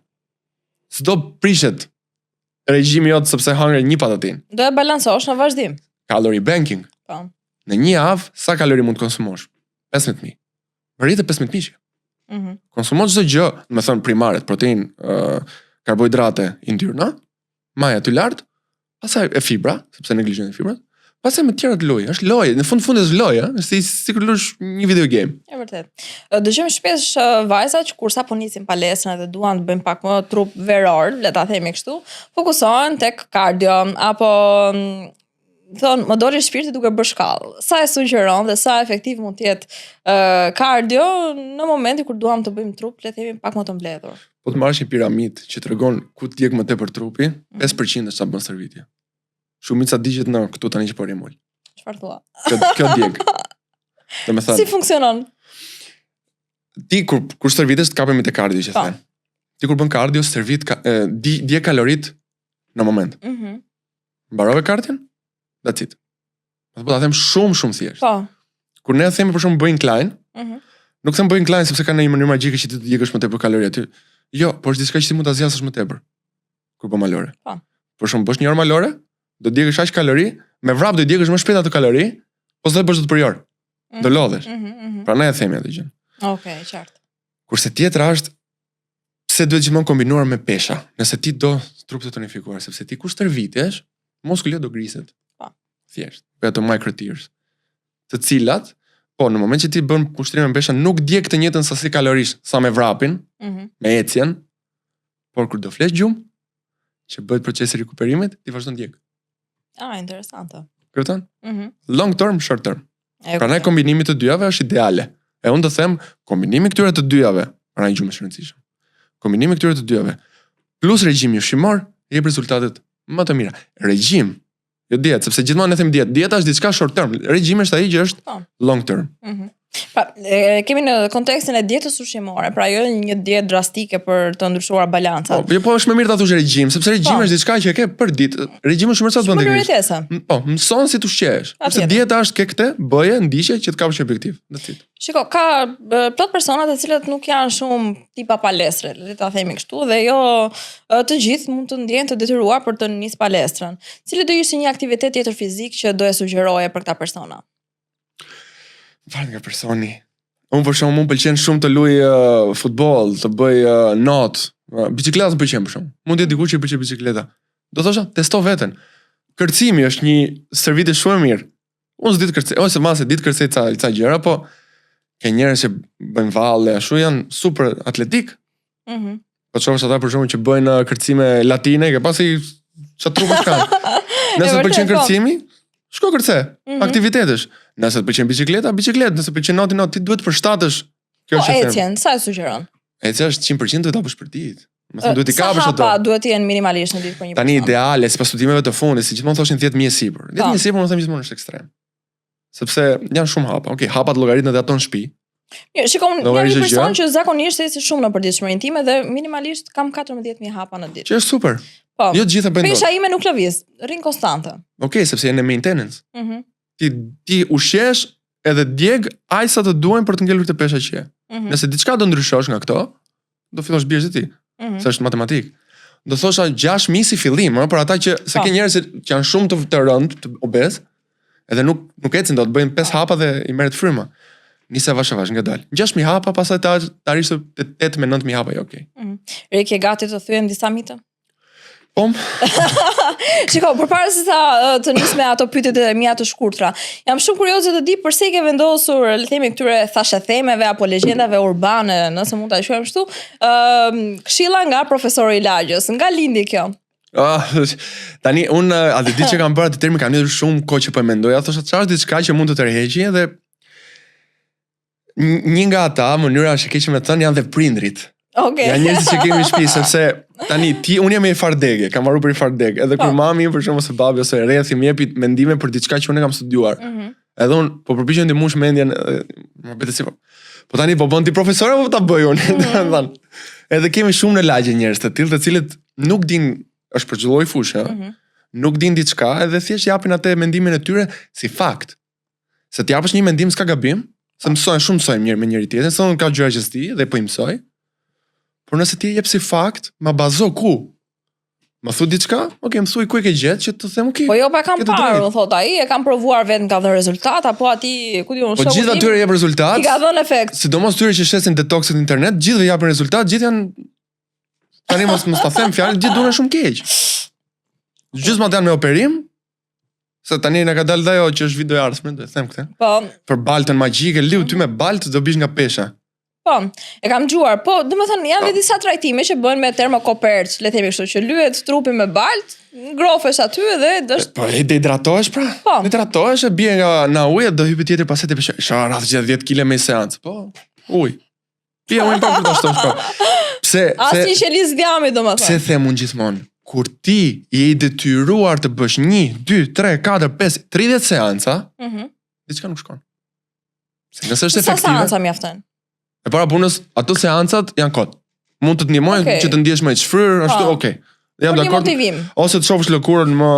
Speaker 3: S'do prishet regjimi jot sepse hangre një patatin.
Speaker 2: Do e balancosh në vazhdim.
Speaker 3: Calorie banking.
Speaker 2: Po.
Speaker 3: Në një javë sa kalori mund të konsumosh? 15.000. Rritë 15.000. Konsumo çdo gjë, do të thon primaret, protein, karbohidrate, yndyrna, maja të lartë, pastaj e fibra, sepse neglizhojnë fibrat. Pastaj me tjera të lojë, është lojë, në fund është lojë, është sikur lush një video game.
Speaker 2: E vërtet. Dëgjojmë shpesh vajza që kur sapo nisin palestrën dhe duan të bëjnë pak më trup veror, le ta themi kështu, fokusohen tek kardio apo thon më doli shpirti duke bërë shkallë. Sa e sugjeron dhe sa efektiv mund të jetë kardio në momentin kur duam të bëjmë trup, le të themi pak më të mbledhur.
Speaker 3: Po të marrësh një piramidë që tregon ku të djeg më tepër trupi, 5% është sa bën stërvitje. Shumica digjet në këtu tani që po rrimoj.
Speaker 2: Çfarë thua?
Speaker 3: Kjo djeg. Domethënë.
Speaker 2: Si funksionon?
Speaker 3: Ti kur stërvitesh të kapemi te kardio që thënë. Ti kur bën kardio stërvit dje kalorit në moment. Mbarove kardion? That's it. Po ta them shumë thjesht.
Speaker 2: Po.
Speaker 3: Kur ne themi për shembull bëj incline, nuk them bëj incline sepse ka një mënyrë magjike që ti të djegësh më tepër kalori aty. Jo, por është diçka që ti mund ta zgjasësh më tepër. Kur bën malore.
Speaker 2: Po.
Speaker 3: Për shembull, bësh një orë malore, do djegësh aq kalori, me vrap do djegësh më shpejt ato kalori, ose do bësh të për orë. Do lodhesh. Prandaj e themi atë gjë.
Speaker 2: Okej, qartë.
Speaker 3: Kurse tjetra është pse duhet gjithmonë kombinuar me pesha. Nëse ti do trup të tonifikuar, sepse ti kur stërvitesh, muskuli do griset.
Speaker 2: Po.
Speaker 3: Thjesht, për ato micro tears, të cilat po në moment që ti bën pushtrime me pesha nuk djeg të njëjtën sasi kalorish sa me vrapin, me ecjen, por kur do flesh gjumë, që bëhet procesi i rikuperimit, ti vazhdon djeg.
Speaker 2: Interesante.
Speaker 3: Kupton? Long term, short term. Prandaj kombinimi të dyjave është ideale. E unë do them kombinimi këtyre të dyjave, pra një gjumë e rëndësishme. Kombinimi këtyre të dyjave plus regjimi ushqimor jep rezultatet më të mira. Regjim, jo dietë, sepse gjithmonë ne them dietë. Dieta është diçka short term. Regjimi është ai që është long term.
Speaker 2: Pra, kemi në kontekstin e dietës ushqimore, pra jo një dietë drastike për të ndryshuar balancat.
Speaker 3: Po është më mirë ta thosh regjim, sepse regjimi është diçka që e ke për ditë. Regjimi ushqimor sa të bën
Speaker 2: tek.
Speaker 3: Po, mëson si të ushqehesh. Sepse dieta është ke këtë, bëje, ndiqje që të kapësh objektiv.
Speaker 2: Shiko, ka plot persona të cilët nuk janë shumë tipa palestre, le ta themi kështu, dhe jo të gjithë mund të ndjehen të detyruar për të nisë palestrën. Cili do ishte një aktivitet tjetër fizik që do e sugjeroje për këta persona?
Speaker 3: Varet nga personi. Unë për shembull, më pëlqen shumë të luaj futboll, të bëj not, bicikleta më pëlqen për shembull. Mund të jetë dikush që i pëlqen bicikleta. Do thosha, testo veten. Kërcimi është një stërvitje shumë e mirë. Unë s'di të kërcej, ose mase di të kërcej ca gjëra, po ke njerëz që bëjnë valle, ashtu janë super atletik. Po shohësh ata për shembull që bëjnë kërcime latine, ke pasi çfarë trupash kanë. Nëse të pëlqen kërcimi, shko kërce, aktivitetesh. Nëse të pëlqen bicikletë, nëse pëlqen noti, ti duhet të përshtatësh kjo që them.
Speaker 2: Ecjen, sa e sugjeron?
Speaker 3: Ecja është 100% duhet ta bësh për ditë. Domethënë duhet i kapësh ato.
Speaker 2: Sa hapa duhet të jenë minimalisht në ditë për një person?
Speaker 3: Tani ideale, sipas studimeve të fundit, si gjithmonë thoshin 10.000 sipër. 10.000 sipër, më them gjithmonë është ekstrem. Sepse janë shumë hapa. Okej, hapat llogaritën edhe ato në shtëpi.
Speaker 2: Mirë, shikoj, jam një person që zakonisht eci shumë në përditshmërinë time dhe minimalisht kam 14.000 hapa në ditë.
Speaker 3: Që është super.
Speaker 2: Po.
Speaker 3: Jo të gjitha bëjnë.
Speaker 2: Pesha ime nuk lëviz, rrin konstante.
Speaker 3: Okej, sepse janë në maintenance. Ti ushqesh edhe djeg aq sa të duajnë për të ngelur të pesha që je. Nëse diçka do ndryshosh nga këto, do fillosh biesh ti. Se është matematik. Do thosha 6.000 si fillim, por ata që se ke njerëz që janë shumë të rënd, të obez, edhe nuk ecin do të bëjnë 5 hapa dhe i merret fryma. Nisa vash ngadalë. 6.000 hapa, pastaj ta arrish te 8 me 9.000 hapa, jo okay.
Speaker 2: Reki e gati të thyem disa mite?
Speaker 3: Po.
Speaker 2: Shiko, përpara se të nis me ato pyetjet e mia të shkurtra, jam shumë kurioze të di pse i ke vendosur, le të themi këtyre thashethemeve apo legjendave urbane, nëse mund ta quajmë kështu, këshilla nga profesori i lagjës. Nga lindi kjo?
Speaker 3: Tani unë atë ditë që kam bërë atë termi kam lidhur shumë kohë që po e mendoja, thosha çfarë është diçka që mund të tërheqi dhe një nga ata mënyra që keq me thënë janë dhe prindrit.
Speaker 2: Okay.
Speaker 3: Ja njerëzit që kemi në shtëpi sepse tani unë jam i fardege, kam marrë për i fardeg, edhe kur mami për shembull ose babi ose rrethi më jepi mendime për diçka që unë kam studiuar. Edhe unë po përpiqem të mush mendjen, më bëhet si po tani po bën ti profesor apo ta bëj unë? Edhe kemi shumë në lagje njerëz të tillë të cilët nuk din, është për çdo lloj fushë, nuk din diçka edhe thjesht japin atë mendimin e tyre si fakt. Se të japësh një mendim s'ka gabim, se mësojmë mirë me njëri tjetrin, se unë ka gjëra që s'di dhe po i mësoj. Por nëse ti e jep si fakt, ma bazo ku? Më thu diçka? Okej, më thuaj ku e ke gjetë që të them okay.
Speaker 2: Po jo pa kam parë, më thot ai, e kam provuar vetëm ka dhënë rezultat apo aty, ku diun,
Speaker 3: po gjithë atyre jep rezultat.
Speaker 2: I ka dhënë efekt.
Speaker 3: Sidomos tyre që shesin detoxet në internet, gjithë japin rezultat, gjithë janë tani mos ta them fjalë, gjithë duan shumë keq. Gjysma janë me operim, se tani na ka dalë dhe ajo që është video e ardhshme, do të them këtë.
Speaker 2: Po.
Speaker 3: Për baltën magjike, liu ty me baltë do bish nga pesha.
Speaker 2: Po, e kam dëgjuar, po, domethënë janë disa trajtime që bëhen me termokoperç, le të themi kështu, që lyhet trupi me balt, ngrofesh aty dhe është
Speaker 3: po e dehidratohesh pra.
Speaker 2: Po.
Speaker 3: Dehidratohesh e bie nga uji, do hypi tjetër pastaj të shoh rreth 10 kg me seancë. Po, uj. Pia ujin pa të shtosh po. Pse?
Speaker 2: Asnjë qelis djami domethënë.
Speaker 3: Pse them unë gjithmonë? Kur ti je i detyruar të bësh 1, 2, 3, 4, 5, 30 seanca, diçka nuk shkon. Se nëse është efektive.
Speaker 2: Sa seanca mjafton?
Speaker 3: E para punës, ato seancat janë kot. Mund të ndihmojnë që të ndihesh më i shfryr, ashtu, okay. Jam dakord. Ose të shohësh lëkurën më,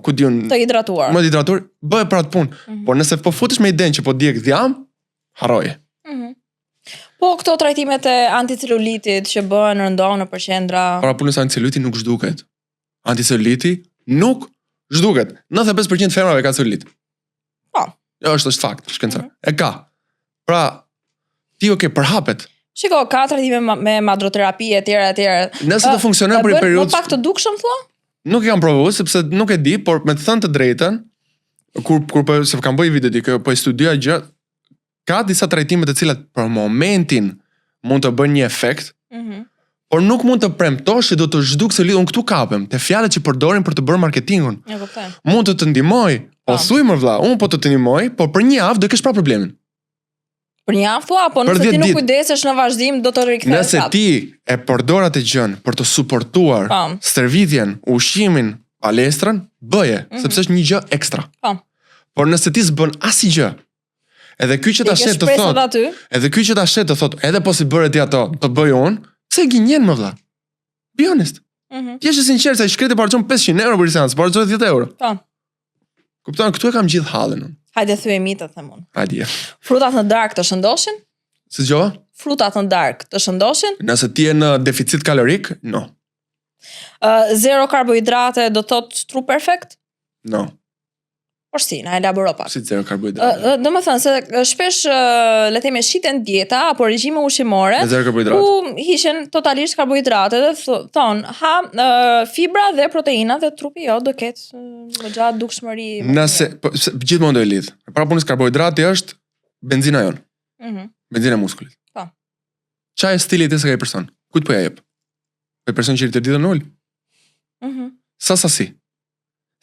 Speaker 3: ku diun,
Speaker 2: të hidratuar.
Speaker 3: Më hidratuar, bëj pra atë punë. Por nëse po futesh me idenë që po diek dhjam, harroje.
Speaker 2: Po këto trajtimet e anticelulitit që bëhen rëndon në përqendra.
Speaker 3: Para punës anticeluliti nuk zhduket. Anticeluliti nuk zhduket. 95% femrave ka celulit.
Speaker 2: Po.
Speaker 3: Jo, është fakt, shkencor. E ka. Pra ti përhapet.
Speaker 2: Shiko, ka trajtime me madroterapi etj.
Speaker 3: Nëse të funksionon për një periudhë.
Speaker 2: Më pak të dukshëm thua?
Speaker 3: Nuk e kam provuar sepse nuk e di, por me të thënë të drejtën, kur se kam bëj video di po e studioj gjë, ka disa trajtime të cilat për momentin mund të bëjnë një efekt, por nuk mund të premtosh që do të zhduk se unë këtu kapem, te fjalët që përdorin për të bërë marketingun.
Speaker 2: E kuptoj.
Speaker 3: Mund të ndihmoj, po thuj më vëlla, unë po të ndihmoj, por për një javë do kesh pa problemin.
Speaker 2: Për një javë thua, apo nëse ti nuk kujdesesh në vazhdim do të rikthesh.
Speaker 3: Nëse ti e përdor atë gjën për të suportuar stërvitjen, ushqimin, palestrën, bëje, sepse është një gjë ekstra. Por nëse ti s'bën asgjë, edhe ky që ta shet të thotë, edhe po si bëre ti ato, të bëj unë, pse gënjen më vëlla? Be honest. Ti je sinqert se shkreti po harxhon 500 euro për seancë, po harxhon 10 euro. Po. Kupton, këtu e kam gjithë hallin unë.
Speaker 2: Hajde thuaj të them unë.
Speaker 3: Hajde.
Speaker 2: Frutat në darkë të shëndoshin?
Speaker 3: Si gjova?
Speaker 2: Frutat në darkë të shëndoshin?
Speaker 3: Nëse ti je në deficit kalorik, no.
Speaker 2: Zero karbohidrate do thot true perfect?
Speaker 3: No.
Speaker 2: Por si, na elaboro pak.
Speaker 3: Si zero karbohidrate?
Speaker 2: Domethënë se shpesh le të themi shiten dieta apo regjime ushqimore ku hiqen totalisht karbohidrate dhe thon ha fibra dhe proteina dhe trupi jo do ketë goxha dukshmëri.
Speaker 3: Nëse gjithmonë do e lidh. Para punës karbohidrati është benzina jon. Benzina e muskulit.
Speaker 2: Po.
Speaker 3: Çfarë është stili i kësaj person? Kujt po ja jep? Po person që i të ditën ul. Sa sasi.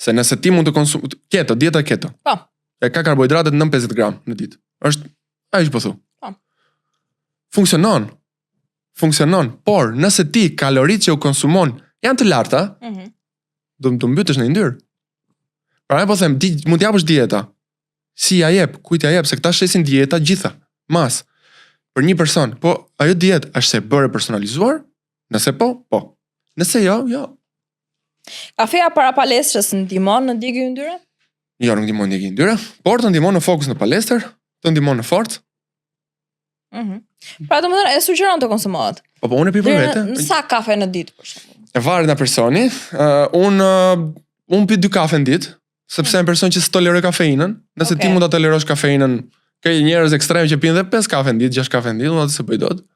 Speaker 3: Se nëse ti mund të konsumoj keto, dieta keto.
Speaker 2: Po.
Speaker 3: E ka karbohidratet 950 gram në ditë. Është ai që po thu.
Speaker 2: Po.
Speaker 3: Funksionon, por nëse ti kaloritë që u konsumon janë të larta, do të mbytesh në yndyrë. Pra po them, ti mund të japësh dieta. Si ja jep, kujt ja jep, se këta shesin dieta gjitha, mas. Për një person, po ajo dietë është se bërë personalizuar? Nëse po, po. Nëse jo, jo.
Speaker 2: Kafeja para palestrës ndihmon në ndjekje yndyre?
Speaker 3: Jo, nuk ndihmon në ndjekje yndyre, por të ndihmon në fokus në palestër, të ndihmon në forcë.
Speaker 2: Pra domethënë e sugjeron të konsumohet.
Speaker 3: Po unë e pi për vete.
Speaker 2: Në sa kafe në ditë për shembull?
Speaker 3: E varet nga personi. Unë pi 2 kafe në ditë, sepse jam person që s'toleroj kafeinën. Nëse ti mund ta tolerosh kafeinën, ka njerëz ekstrem që pinë edhe 5 kafe në ditë, 6 kafe në ditë, atë se bëj dot.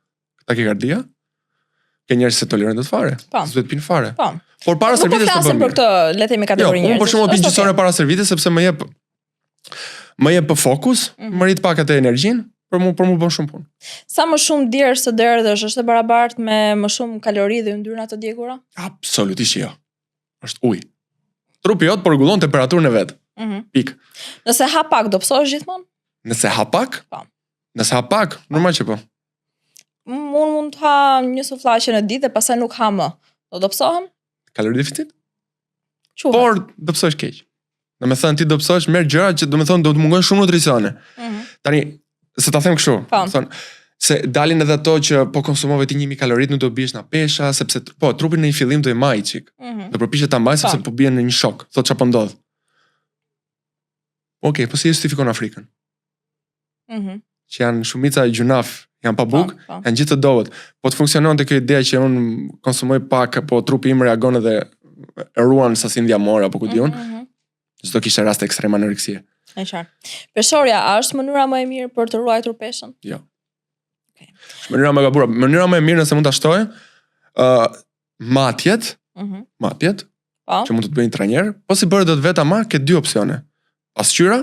Speaker 3: Takikardia. Ka njerëz që tolerojnë dot fare. S'duhet pinë fare.
Speaker 2: Po.
Speaker 3: Por para servitës
Speaker 2: po flasim për këtë, le të themi kategori njerëzish.
Speaker 3: Unë për shembull pi gjithsore para servitës sepse më jep për fokus, më rrit pak atë energjinë për mu bën shumë punë.
Speaker 2: Sa më shumë djerë së derdhësh është e barabartë me më shumë kalori dhe yndyrna të djegura?
Speaker 3: Absolutisht jo. Është ujë. Trupi jot po rregullon temperaturën e vet. Pik.
Speaker 2: Nëse ha pak do psohesh gjithmonë?
Speaker 3: Nëse ha pak? Po. Nëse ha pak, normal që po.
Speaker 2: Unë mund të ha një sufllaqe në ditë dhe pastaj nuk ha më. Do psohem?
Speaker 3: Kalori deficit?
Speaker 2: Quhet.
Speaker 3: Por do psohesh keq. Domethënë ti do pësosh merr gjëra që domethënë do të mungojnë shumë nutricione. Tani, se ta them kështu, domethënë se dalin edhe ato që po konsumove ti 1000 kalorit nuk do bish na pesha, sepse trupi në një fillim do i maj çik. Do përpiqet ta mbaj sepse po bien në një shok. Thotë çfarë po ndodh. Okej, po si justifikon Afrikën? Që janë shumica e gjunaf, janë pa buk, janë gjithë të dohet. Po të funksiononte kjo ideja që unë konsumoj pak, po trupi im reagon edhe ruan sasinë djamore apo ku diun. Çdo kishte raste ekstreme anoreksie.
Speaker 2: E qartë. Peshorja është mënyra më e mirë për të ruajtur peshën?
Speaker 3: Jo. Mënyra më e gabuar, mënyra më e mirë nëse mund ta shtoj, matjet, që mund të të bëjnë trajner, po si bërë do të veta marr ke dy opsione. Pasqyra,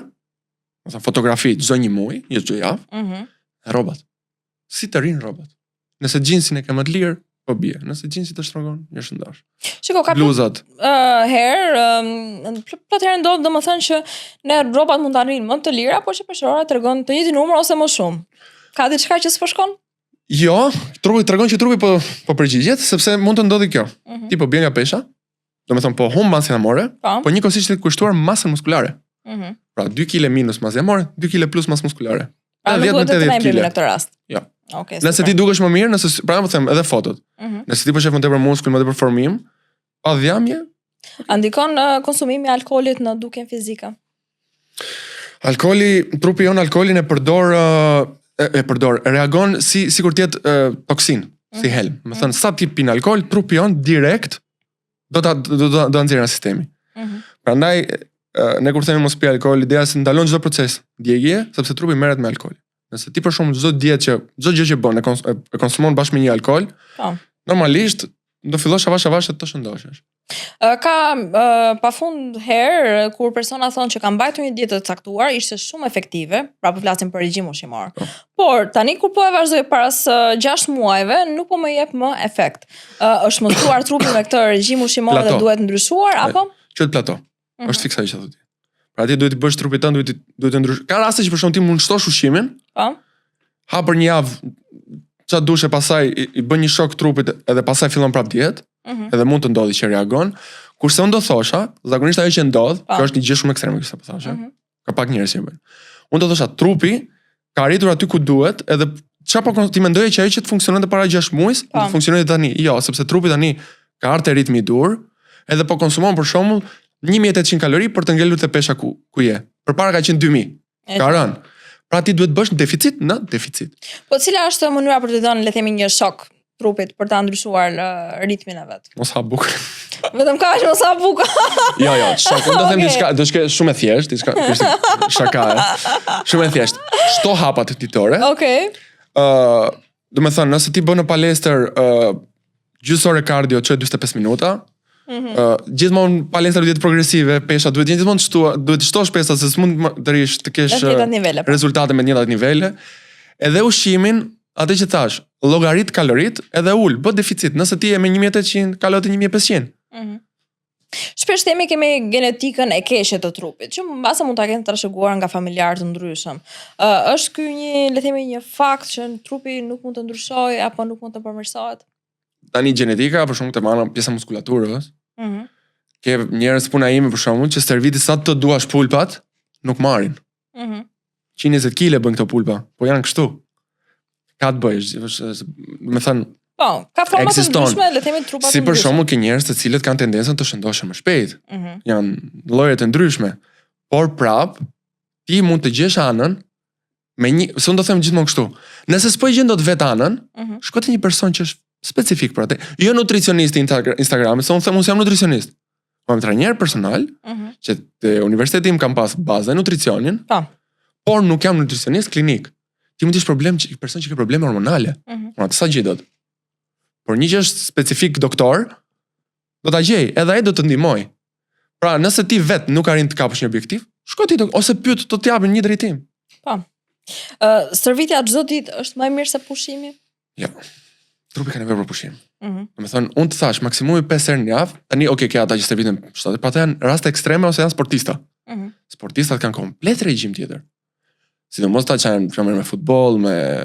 Speaker 3: ose fotografi çdo një muaj, çdo javë, rrobat. Si të rinë rrobat. Nëse xhinsin e ke më të lirë, po bie. Nëse xhinsi të shtrogon, je shëndash.
Speaker 2: Shiko, ka
Speaker 3: bluzat.
Speaker 2: Plot herë ndodh domethënë që ne rrobat mund të arrijnë më të lira, por që peshora tregon të njëjtin numër ose më shumë. Ka diçka që s'po shkon?
Speaker 3: Jo, trupi tregon që trupi po përgjigjet, sepse mund të ndodhi kjo. Ti po bie nga pesha, domethënë po humb masën amore, po njëkohësisht të kushtuar masën muskulare. Pra 2 kg minus masë amore, 2 kg plus masë muskulare.
Speaker 2: Pra nuk duhet të trembim në këtë rast.
Speaker 3: Jo. Nëse ti dukesh më mirë, nëse pra më them edhe fotot. Nëse ti po shef më tepër muskull, më tepër formim, pa dhjamje.
Speaker 2: A ndikon konsumimi i alkoolit në dukjen fizike?
Speaker 3: Alkooli, trupi jon alkoolin e përdor, reagon sikur të jetë toksin, si helm. Do të thënë sa ti pin alkool, trupi jon direkt do nxjerrë nga sistemi. Prandaj ne kur themi mos pi alkool, ideja se ndalon çdo proces djegje, sepse trupi merret me alkool. Nëse ti për shkak çdo gjë që bën e konsumon bashkë me një alkool, normalisht do fillosh avash të shëndoshesh.
Speaker 2: Ka pafund herë kur persona thonë që kanë mbajtur një dietë të caktuar, ishte shumë efektive, pra po flasim për regjim ushqimor. Por tani kur po e vazhdoj para 6 muajve, nuk po më jep më efekt. Është mësuar trupi me këtë regjim ushqimor dhe duhet ndryshuar apo?
Speaker 3: Quhet plato. Është fiksa që thotë. Pra ti duhet të bësh trupin tënd, duhet të ndrysh. Ka raste që për shkak ti mund të shtosh ushqimin. Po. Ha për një javë çfarë dush e pastaj i bën një shok trupit edhe pastaj fillon prap dietë. Edhe mund të ndodhi që reagon. Kurse unë do thosha, zakonisht ajo që ndodh, kjo është një gjë shumë ekstreme që po thashë. Ka pak njerëz që bëjnë. Unë do thosha trupi ka arritur aty ku duhet, edhe çfarë po ti mendoje që ajo që të funksiononte para 6 muajsh, do të funksionojë tani. Jo, sepse trupi tani ka ardhur te ritmi i dur, edhe po konsumon për shembull 1800 kalori për të ngelur te pesha ku je. Përpara ka qenë 2000. Ka rënë. Pra ti duhet bësh deficit në deficit.
Speaker 2: Po cila është mënyra për të dhënë le të themi një shok trupit për ta ndryshuar ritmin e vet?
Speaker 3: Mos ha bukë.
Speaker 2: Vetëm kaq, mos ha bukë.
Speaker 3: Jo, shok, do them diçka, do shkë shumë e thjeshtë, diçka, shaka. Shumë e thjeshtë. Shto hapat ditore.
Speaker 2: Okej.
Speaker 3: Do të thënë, nëse ti bën në palestër gjysore kardio çoj 45 minuta, gjithmonë palestra duhet të jetë progresive, pesha duhet jetë gjithmonë duhet të shtosh pesa se s'mund të rish të kesh rezultate me të njëjtat nivele. Edhe ushqimin, atë që thash, llogarit kalorit edhe ul, bë deficit. Nëse ti je me 1800, kalo te 1500.
Speaker 2: Shpesh themi kemi genetikën e keqe të trupit, që mbase mund ta kenë trashëguar nga familjarë të ndryshëm. Është ky një, le të themi, një fakt që trupi nuk mund të ndryshojë apo nuk mund të përmirësohet?
Speaker 3: Tani gjenetika, për shembull, të marrë pjesa muskulaturës. Ke njerëz puna ime për shembull që serviti sa të duash pulpat, nuk marrin. 120 kg bën këto pulpa, po janë kështu. Ka të bëjë, me thënë,
Speaker 2: po, ka forma të ndryshme, le të themi trupa të ndryshme.
Speaker 3: Si për shembull ke njerëz të cilët kanë tendencën të shëndoshën më shpejt. Janë lloje të ndryshme. Por prap, ti mund të gjesh anën me një, se unë do them gjithmonë kështu. Nëse s'po i gjen dot vet anën, shko te një person që është specifik për atë. Jo nutricionist i Instagramit, se unë them unë jam nutricionist. Jam trajner personal, që te universiteti im kam pas bazë nutricionin. Por nuk jam nutricionist klinik. Ti mund të kesh person që ka probleme hormonale. Atë sa gjej dot. Por një që është specifik doktor, do ta gjej, edhe ai do të ndihmoj. Pra, nëse ti vet nuk arrin të kapësh një objektiv, shko ti ose pyet, do të japin një drejtim.
Speaker 2: Po. Stërvitja çdo ditë është më e mirë se pushimi?
Speaker 3: Jo. Trupi ka nevojë për pushim. Domethënë, unë të thash maksimumi 5 herë në javë, tani ke ata që stërviten 7, pa të janë raste ekstreme ose janë sportista. Sportistat kanë komplet regjim tjetër. Sidomos ata që janë me futboll, me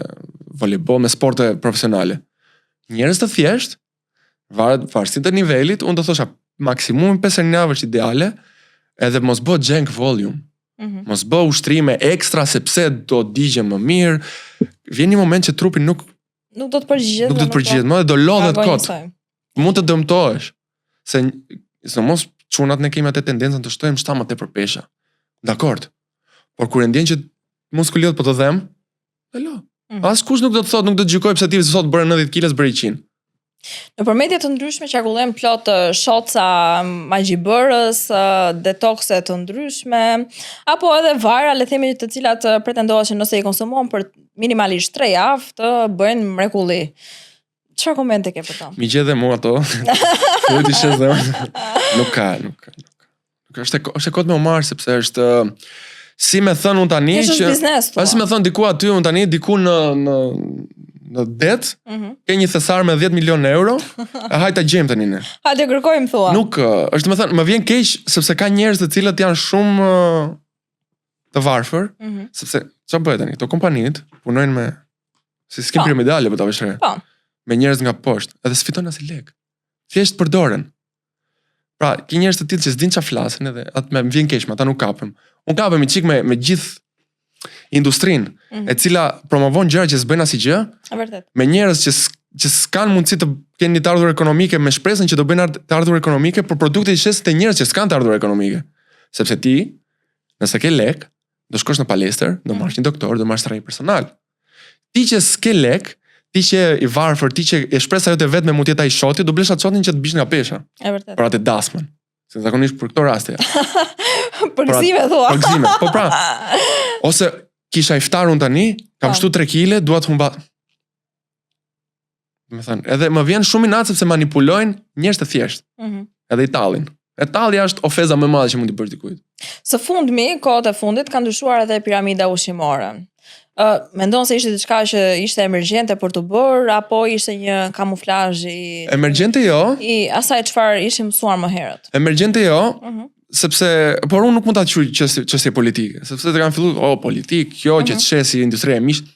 Speaker 3: volejboll, me sporte profesionale. Njerëz të thjesht, varësisht të nivelit, unë do thosha maksimumi 5 herë në javë është ideale, edhe mos bë junk volume. Mos bë ushtrime ekstra sepse do digjem më mirë. Vjen një moment që trupi nuk
Speaker 2: do të përgjigjet.
Speaker 3: Nuk do të përgjigjet, më do lodhet kot. Mund të dëmtohesh. Se mos çunat ne kemi atë tendencën të shtojmë shta më tepër pesha. Dakord. Por kur e ndjen që muskuliot po të dhem, e lo. Askush nuk do të thotë, nuk do të gjykoj pse ti sot bëre 90 kg bëre 100.
Speaker 2: Në përmendje të ndryshme qarkullojnë plot shoca magjibërës, detokse të ndryshme, apo edhe vara, le themi, të cilat pretendohet që nëse i konsumon për minimalisht 3 javë të bëjnë mrekulli. Çfarë komente ke për to?
Speaker 3: Mi gje dhe mua ato. Filloj të shes dhe nuk ka. Është e kot me u marr sepse është si me thënë unë tani që si me thënë diku aty unë tani diku në det, ke një thesar me 10 milion euro, hajta gjejmë tani ne.
Speaker 2: Hajde kërkojmë thua.
Speaker 3: Nuk, është me thënë, më vjen keq sepse ka njerëz të cilët janë shumë të varfër, sepse çfarë bëhet tani? Këto kompanitë punojnë me si skem piramidale po ta vesh re. Me njerëz nga poshtë, edhe sfitojnë as i lek. Thjesht përdoren. Pra, ke njerëz të tillë që s'din çfarë flasin edhe atë më vjen keq, ata nuk kapem. Unë kapem i çik me gjithë industrinë, e cila promovon gjëra që s'bëjnë asgjë.
Speaker 2: Vërtet.
Speaker 3: Me njerëz që s'kan mundësi të kenë të ardhurë ekonomike me shpresën që do bëjnë të ardhurë ekonomike për produkte që shesin te njerëz që s'kan të ardhurë ekonomike. Sepse ti, nëse ke lek, do shkosh në palestër, do marrësh një doktor, do marrësh trajnim personal. Ti që s'ke lek, ti që i varfër, ti që e shpresa jote vetme mund të jetë ai shoti, do blesh atë shotin që të bish nga pesha.
Speaker 2: E vërtet.
Speaker 3: Për atë dasmën. Se zakonisht për këto raste.
Speaker 2: Për gëzime thua.
Speaker 3: Për gëzime. Po pra. Ose kisha iftar unë tani, kam shtu 3 kg, dua të humba. Me thënë, edhe më vjen shumë inat sepse manipulojnë njerëz të thjeshtë. Edhe i tallin. E tallja është ofeza më e madhe që mund të bësh dikujt.
Speaker 2: Së fundmi, kohët e fundit ka ndryshuar edhe piramida ushqimore. Mendon se ishte diçka që ishte emergjente për të bërë apo ishte një kamuflazh
Speaker 3: emergjente jo,
Speaker 2: i asaj çfarë ishim mësuar më herët?
Speaker 3: Emergjente jo, sepse por unë nuk mund ta quaj çështje politike, sepse të kanë filluar politik, kjo që të shesi industria e misht.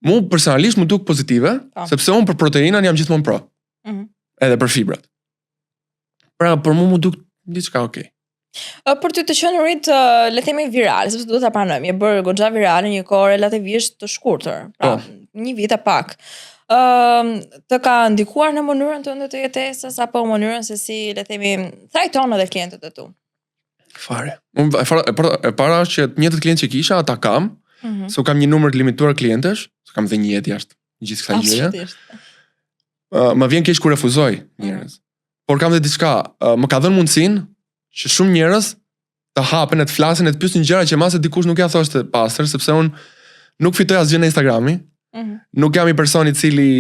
Speaker 3: Mu personalisht më duk pozitive, sepse unë për proteinën jam gjithmonë pro. Edhe për fibrat. Pra për mua më duk diçka okay.
Speaker 2: Për ty të qenurit, le themi virale, sepse duhet ta pranojmë, je bërë goxha virale një kohë relativisht të shkurtër, pra një vit e pak. Të ka ndikuar në mënyrën tënde të jetesës apo në mënyrën se si, le themi, trajton edhe klientët e tu?
Speaker 3: Fare. E para që të njëjtët klientë që kisha, ata kam, se kam një numër të limituar klientësh, se kam dhe një jetë jashtë gjithë kësaj gjëje. Më vjen keq kur refuzoj njerëz. Por kam dhe diçka, më ka dhënë mundësinë që shumë njerëz të hapen e të flasin e të pyesin gjëra që mase dikush nuk ja thoshte pastër, sepse unë nuk fitoj asgjë në Instagrami. Nuk jam i personi i cili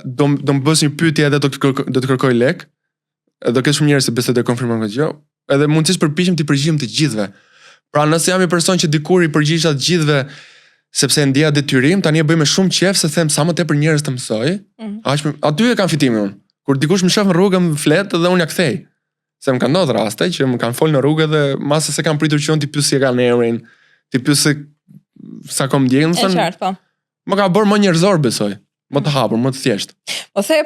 Speaker 3: do më bësh një pyetje edhe do të kërkoj lek. Do kesh shumë njerëz që besoj të konfirmojnë këtë gjë. Edhe mundësisht përpiqem të përgjigjem të gjithëve. Pra nëse jam i person që dikur i përgjigja të gjithëve sepse ndjeja detyrim, tani e bëj me shumë qejf se them sa më tepër njerëz të mësoj. Aty e kam fitimin unë. Kur dikush më shef në rrugë më flet dhe unë ja kthej. Se më kanë ndodhur raste që më kanë folë në rrugë dhe mase se kam pritur që unë t'i pyes si e kanë emrin, t'i pyes se sa kom ndjekin, më ka bërë më njerëzor besoj. Më të hapur, më të thjesht.
Speaker 2: O the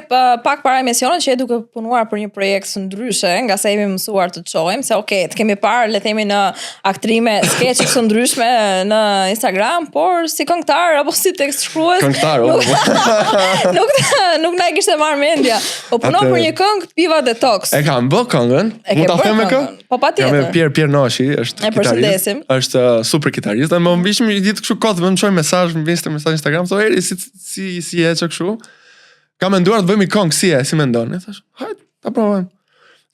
Speaker 2: pak para emisionit që e duke punuar për një projekt së ndryshe, nga sa jemi mësuar të çojmë, se okay, të kemi parë le themi në aktrime, skeçe të ndryshme në Instagram, por si këngëtar apo si tekst shkrues.
Speaker 3: Këngëtar.
Speaker 2: Nuk na e kishte marrë mendja. Po punon për një këngë Piva Detox.
Speaker 3: E kam bë këngën. Mund ta them me kë?
Speaker 2: Po patjetër.
Speaker 3: Pierre Noshi është kitarist. Është super kitarist. Dhe më mbishim një ditë kështu kot, më çoj mesazh, më vjen mesazh në Instagram, thonë eri si e çka kështu. Kam menduar të bëjmë këngë si mendon? E thash, hajde, ta provojmë.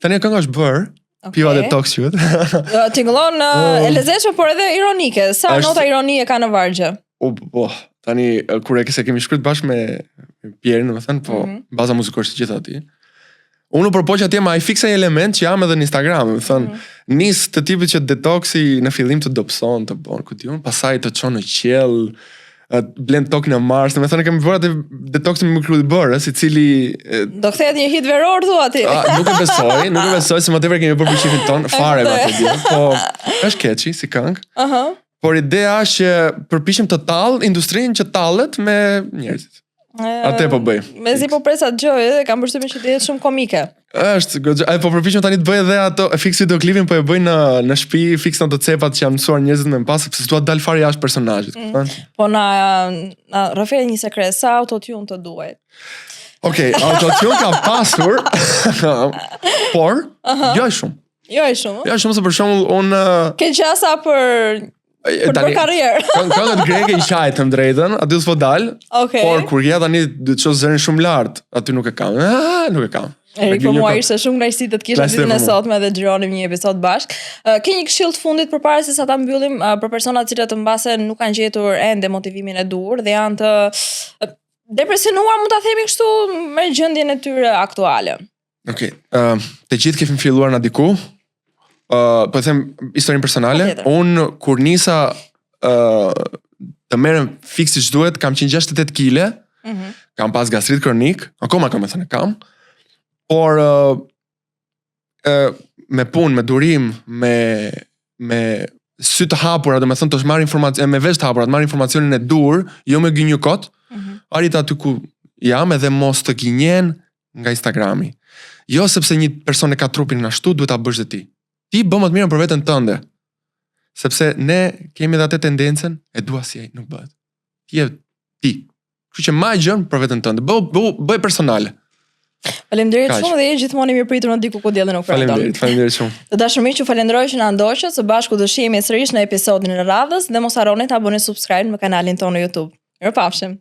Speaker 3: Tani kënga është bërë. Piva Detox quhet.
Speaker 2: Tingëllon e lezetshme por edhe ironike. Sa nota ironie ka në vargje?
Speaker 3: Po, tani kur se kemi shkruar bashkë me Pierre, domethënë, po baza muzikore të gjitha aty. Unë u përpoq atje me ai fiksa element që jam edhe në Instagram, domethënë, nis të tipit që detoksi në fillim të dobson të bën, ku diun, pastaj të çon në qiell, blend tokën në Mars, domethënë kemi bërë atë detoksin me kludibër, secili
Speaker 2: do kthehet një hit veror thua ti.
Speaker 3: Nuk e besoj se më tepër kemi bërë për shifin ton, fare me atë gjë. Po është catchy si këngë. Por ideja është që përpiqem të tall industrinë që tallet me njerëzit. Atë po bëj.
Speaker 2: Mezi po presa dëgjoj edhe kam përshtypjen që do jetë shumë komike.
Speaker 3: Është goxha. Ai po përpiqem tani të bëj edhe ato fiks videoklipin po e bëj në shtëpi, fiks në ato cepat që janë mësuar njerëzit me pas, sepse dua të dal fare jashtë personazhit, kupton?
Speaker 2: Po na Rafael një sekret, sa autotune të duhet?
Speaker 3: Okej, autotune kam pasur, por jo e shumë.
Speaker 2: Jo e shumë.
Speaker 3: Jo e shumë se për shembull unë
Speaker 2: Ke qasa për për karrierë.
Speaker 3: Këngët greke i qajt të drejtën, aty s'po dal.
Speaker 2: Okej.
Speaker 3: Por kur ja tani do të çoj zërin shumë lart, aty nuk e kam. Nuk e kam.
Speaker 2: Erik, po mua ishte shumë kënaqësi të të kisha ditën e sotme dhe xhironim një episod bashk. Ke një këshill të fundit përpara se sa ta mbyllim për personat të cilët mbase nuk kanë gjetur ende motivimin e duhur dhe janë të depresionuar, mund ta themi kështu, me gjendjen e tyre aktuale.
Speaker 3: Okej, të gjithë kemi filluar na diku. Po them historinë personale. Unë kur nisa të merrem fiks siç duhet, kam 168 kg. Kam pas gastrit kronik, akoma kam thënë kam. Por me punë, me durim, me sy të hapura, do të thënë të marr informacion, me vesh të hapura, të marr informacionin e dur, jo me gënjë kot. Arrit aty ku jam edhe mos të gënjen nga Instagrami. Jo sepse një person e ka trupin ashtu, duhet ta bësh dhe ti. Ti bë më të mirën për veten tënde. Sepse ne kemi edhe atë tendencën e dua si ai, nuk bëhet. Ti je ti. Kështu që ma gjën për veten tënde. Bëj personale.
Speaker 2: Faleminderit shumë dhe je gjithmonë i mirëpritur në diku ku dielli nuk përton.
Speaker 3: Faleminderit shumë.
Speaker 2: Të dashur miq, ju falenderoj që na ndoqët, së bashku do shihemi sërish në episodin e radhës dhe mos harroni ta bëni subscribe në kanalin tonë në YouTube. Mirupafshim.